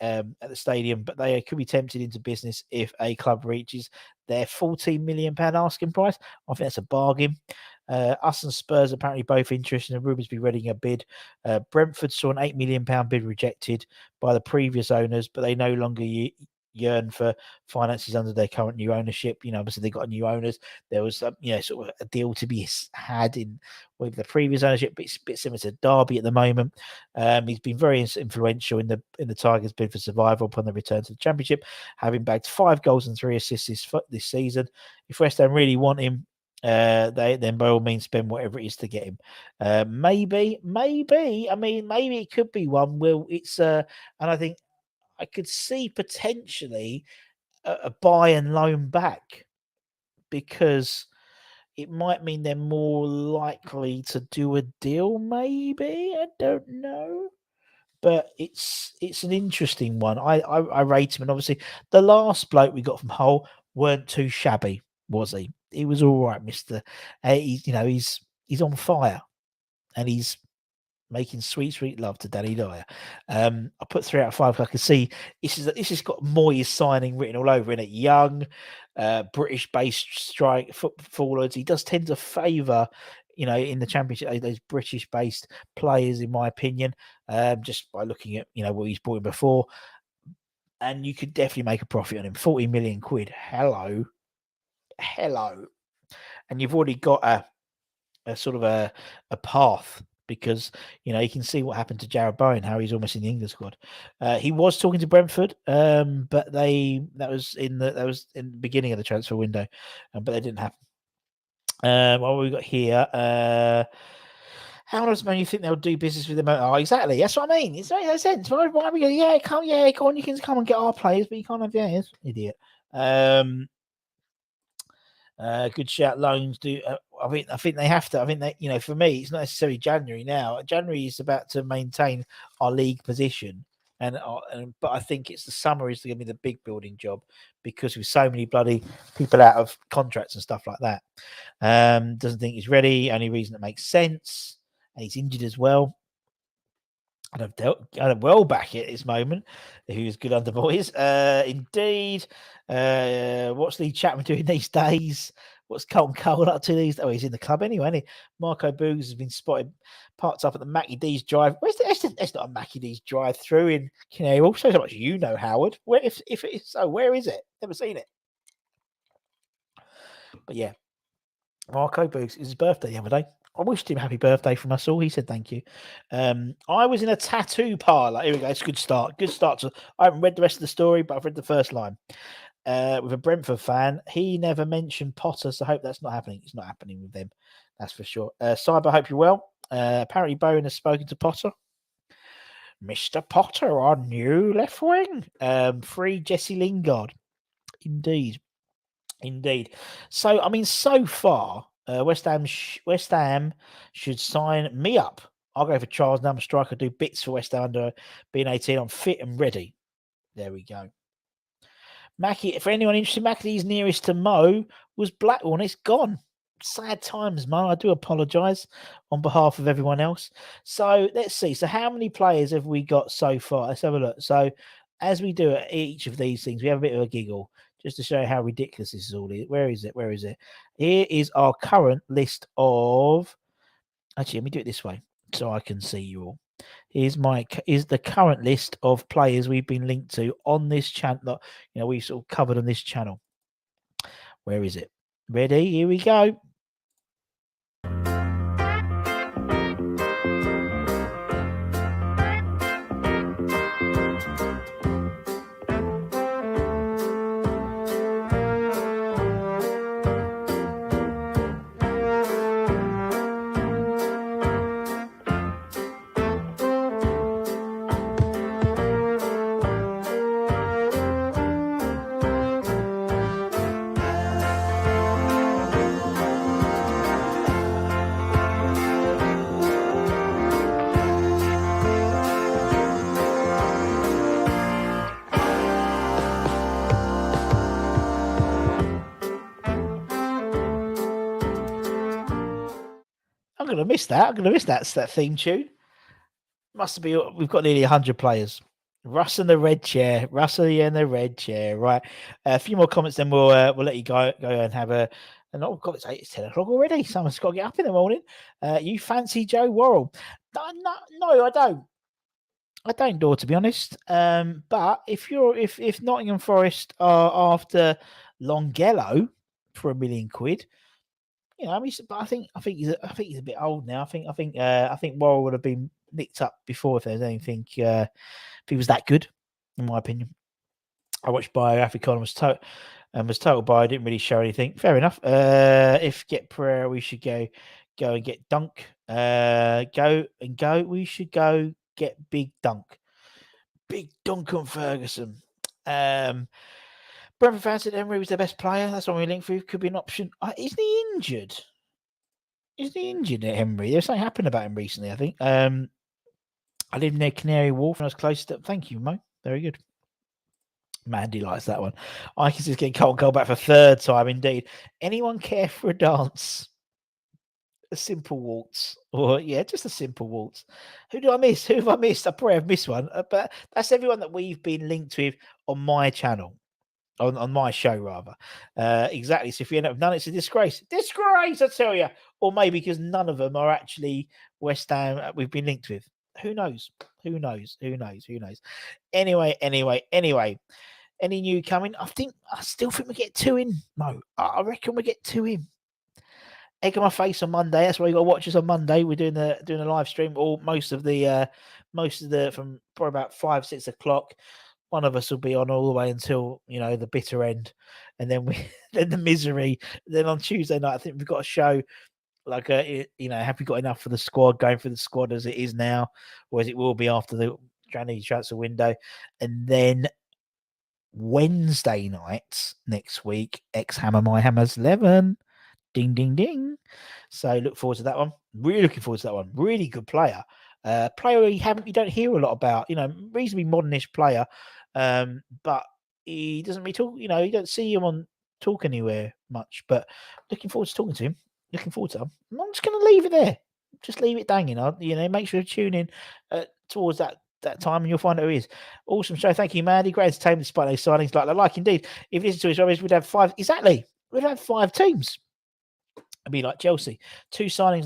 stadium, but they could be tempted into business if a club reaches their £14 million asking price. I think that's a bargain. Us and Spurs apparently both interested, and Rumours be readying a bid. Brentford saw an £8 million bid rejected by the previous owners, but they no longer yearn for finances under their current new ownership. Obviously they got new owners. There was sort of a deal to be had in with the previous ownership, but it's a bit similar to Derby at the moment. He's been very influential in the Tigers' bid for survival upon the return to the Championship, having bagged 5 goals and 3 assists this season. If West Ham really want him, they then by all means spend whatever it is to get him. Maybe. I mean, maybe it could be one. Well, it's and I think I could see potentially a buy and loan back, because it might mean they're more likely to do a deal. Maybe, I don't know, but it's an interesting one. I rate him, and obviously the last bloke we got from Hull weren't too shabby, was he? He was all right, Mister. He's on fire, and he's making sweet love to Danny Dyer. I put 3 out of 5. I can see this has got Moyes signing written all over in it. Young, British-based forwards. He does tend to favour, in the Championship, those British-based players, in my opinion, just by looking at what he's brought in before. And you could definitely make a profit on him. 40 million quid. Hello, and you've already got a sort of a path, because you can see what happened to Jared Bowen, how he's almost in the England squad. He was talking to Brentford, but that was in the beginning of the transfer window, but that didn't happen. What we got here? How does Man U think they'll do business with them? Oh, exactly. That's what I mean. It's no sense. Why are we going? Go on. You can come and get our players, but you can't have theirs, idiot. Good shout. Loans do. I think they have to. I think that for me, it's not necessarily January now. January is about to maintain our league position, but I think it's the summer is going to be the big building job, because with so many bloody people out of contracts and stuff like that. Doesn't think he's ready. Only reason that makes sense, and he's injured as well. I'd have well back at this moment, who's good under Moyes. Indeed. What's Lee Chapman doing these days? What's Colton Cole up to these days? Oh, he's in the club anyway, isn't he? Marco Boogs has been spotted parked up at the Mackie D's drive. It's not a Mackie D's drive through in Canary Wharf. Shows how much you know, Howard. Where, if it is so, where is it? Never seen it. But yeah, Marco Boogs, it was his birthday the other day. I wished him happy birthday from us all. He said thank you. I was in a tattoo parlour. Here we go. It's a good start. Good start. I haven't read the rest of the story, but I've read the first line. With a Brentford fan. He never mentioned Potter, so I hope that's not happening. It's not happening with them. That's for sure. Cyber, hope you're well. Apparently Bowen has spoken to Potter. Mr. Potter, our new left wing. Free Jesse Lingard. Indeed. So, I mean, so far, West Ham should sign me up. I'll go for Charles Number Striker, do bits for West Ham under being 18. I'm fit and ready. There we go. Mackie, for anyone interested, Mackie's nearest to Mo was Blackwell, and it's gone. Sad times, Mo. I do apologise on behalf of everyone else. So let's see. So how many players have we got so far? Let's have a look. So as we do at each of these things, we have a bit of a giggle just to show how ridiculous this is all. Where is it? Where is it? Here is our current list of. Actually, let me do it this way so I can see you all. Is the current list of players we've been linked to on this channel that we've sort of covered on this channel. Where is it? Ready? Here we go. I'm going to miss that. I'm going to miss that theme tune. Must be. We've got nearly 100 players. Russ in the red chair. Russell in the red chair. Right. A few more comments, then we'll let you go and have a. And oh God, it's 10 o'clock already. Someone's got to get up in the morning. You fancy Joe Worrall? No, I don't. I don't, Dor, to be honest. But if Nottingham Forest are after Longello for £1 million, I mean, but I think he's a bit old now. I think Worrall would have been nicked up before if there's anything. If he was that good, in my opinion. I watched Biographic on was total by. I didn't really show anything. Fair enough. If get Pereira, we should go and get Dunk. Go. We should go get Big Dunk. Big Duncan Ferguson. Brentford fans said Emery was their best player. That's what we linked through. Could be an option. Isn't he injured? Isn't he injured at Emery? There's something happened about him recently, I think. I live near Canary Wharf and I was close to. Thank you, Mo. Very good. Mandy likes that one. I can just get Cole back for third time, indeed. Anyone care for a dance? A simple waltz, or just a simple waltz. Who do I miss? Who have I missed? I probably have missed one, but that's everyone that we've been linked with on my channel, on my show rather. Exactly. So if you end up none, it's a disgrace. Disgrace, I tell you. Or maybe because none of them are actually West Ham we've been linked with. Who knows? Who knows? Who knows? Who knows? Anyway. Any new coming? I still think we get 2 in, Mo. I reckon we get 2 in. Egg on my face on Monday. That's why you got to watch us on Monday. We're doing a live stream, or most of the from probably about 5-6 o'clock. One of us will be on all the way until the bitter end, and then then the misery. Then on Tuesday night, I think we've got a show like have we got enough for the squad? Going for the squad as it is now, or as it will be after the January transfer window, and then Wednesday night next week, Hammer My Hammers 11. Ding, ding, ding. So look forward to that one. Really looking forward to that one. Really good player. Player you don't hear a lot about. Reasonably modernish player, but he doesn't really talk. You don't see him on talk anywhere much. But looking forward to talking to him. Looking forward to him. I'm just going to leave it there. Just leave it danging. Make sure to tune in towards that time and you'll find out who he is. Awesome show. Thank you, Mandy. Great entertainment despite those signings. Like indeed. If you listen to his rubbish, we'd have 5. Exactly. We'd have 5 teams. It'd be like Chelsea. 2 signings,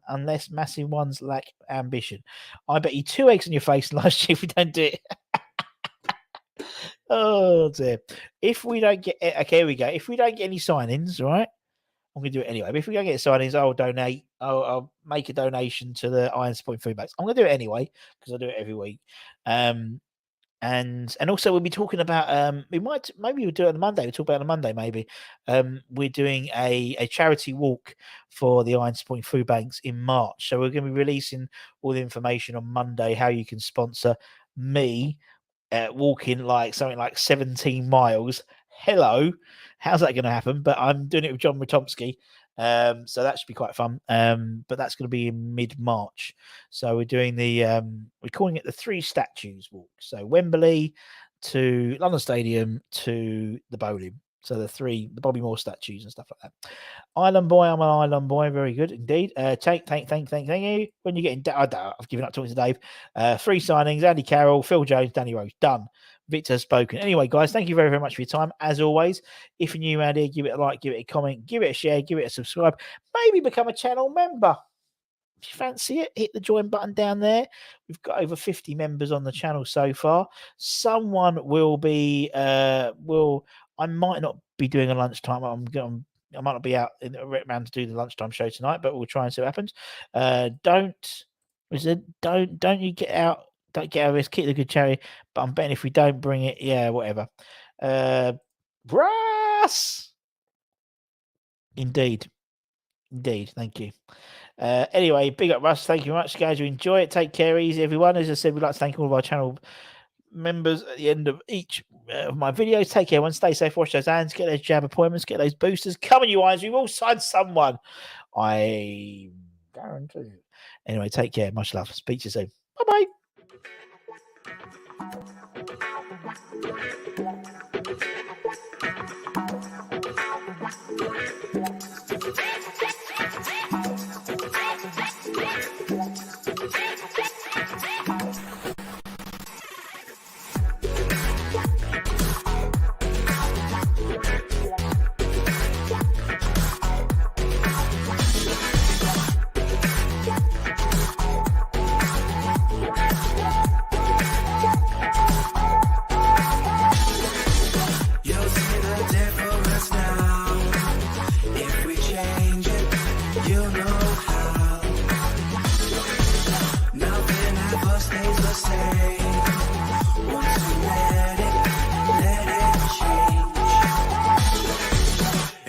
unless massive ones lack ambition. I bet you 2 eggs in your face last year if we don't do it. Oh dear. If we don't get here we go. If we don't get any signings, right? I'm gonna do it anyway. But if we don't get signings, I'll donate. I'll make a donation to the Iron Point food banks. I'm gonna do it anyway because I do it every week. And also we'll be talking about maybe we'll do it on Monday. We'll talk about it on Monday maybe. We're doing a charity walk for the Iron Point food banks in March. So we're going to be releasing all the information on Monday how you can sponsor me walking something like 17 miles. Hello, how's that going to happen? But I'm doing it with John Ratomski. So that should be quite fun. But that's going to be in mid-March. So we're doing we're calling it the 3 statues walk. So Wembley, to London Stadium to the bowling. So the Bobby Moore statues and stuff like that. Island boy, I'm an island boy. Very good indeed. Thank you. When you're getting, I've given up talking to Dave. 3 signings: Andy Carroll, Phil Jones, Danny Rose. Done. Victor has spoken. Anyway, guys, thank you very, very much for your time. As always, if you're new around here, give it a like, give it a comment, give it a share, give it a subscribe. Maybe become a channel member. If you fancy it, hit the join button down there. We've got over 50 members on the channel so far. Someone will be, I might not be doing a lunchtime. I might not be out around to do the lunchtime show tonight, but we'll try and see what happens. Don't you get out. Don't get out of this. Keep the good charity. But I'm betting if we don't bring it, yeah, whatever. Brass! Indeed. Thank you. Anyway, big up Russ. Thank you very much, guys. You enjoy it. Take care. Easy, everyone. As I said, we'd like to thank all of our channel members at the end of each of my videos. Take care, everyone. Stay safe. Wash those hands. Get those jab appointments. Get those boosters. Come on, you eyes. We've all signed someone. I guarantee. Anyway, take care. Much love. Speak to you soon. Bye-bye.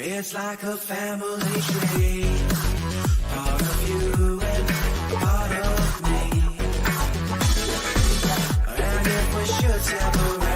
It's like a family tree, part of you and part of me. And if we should separate,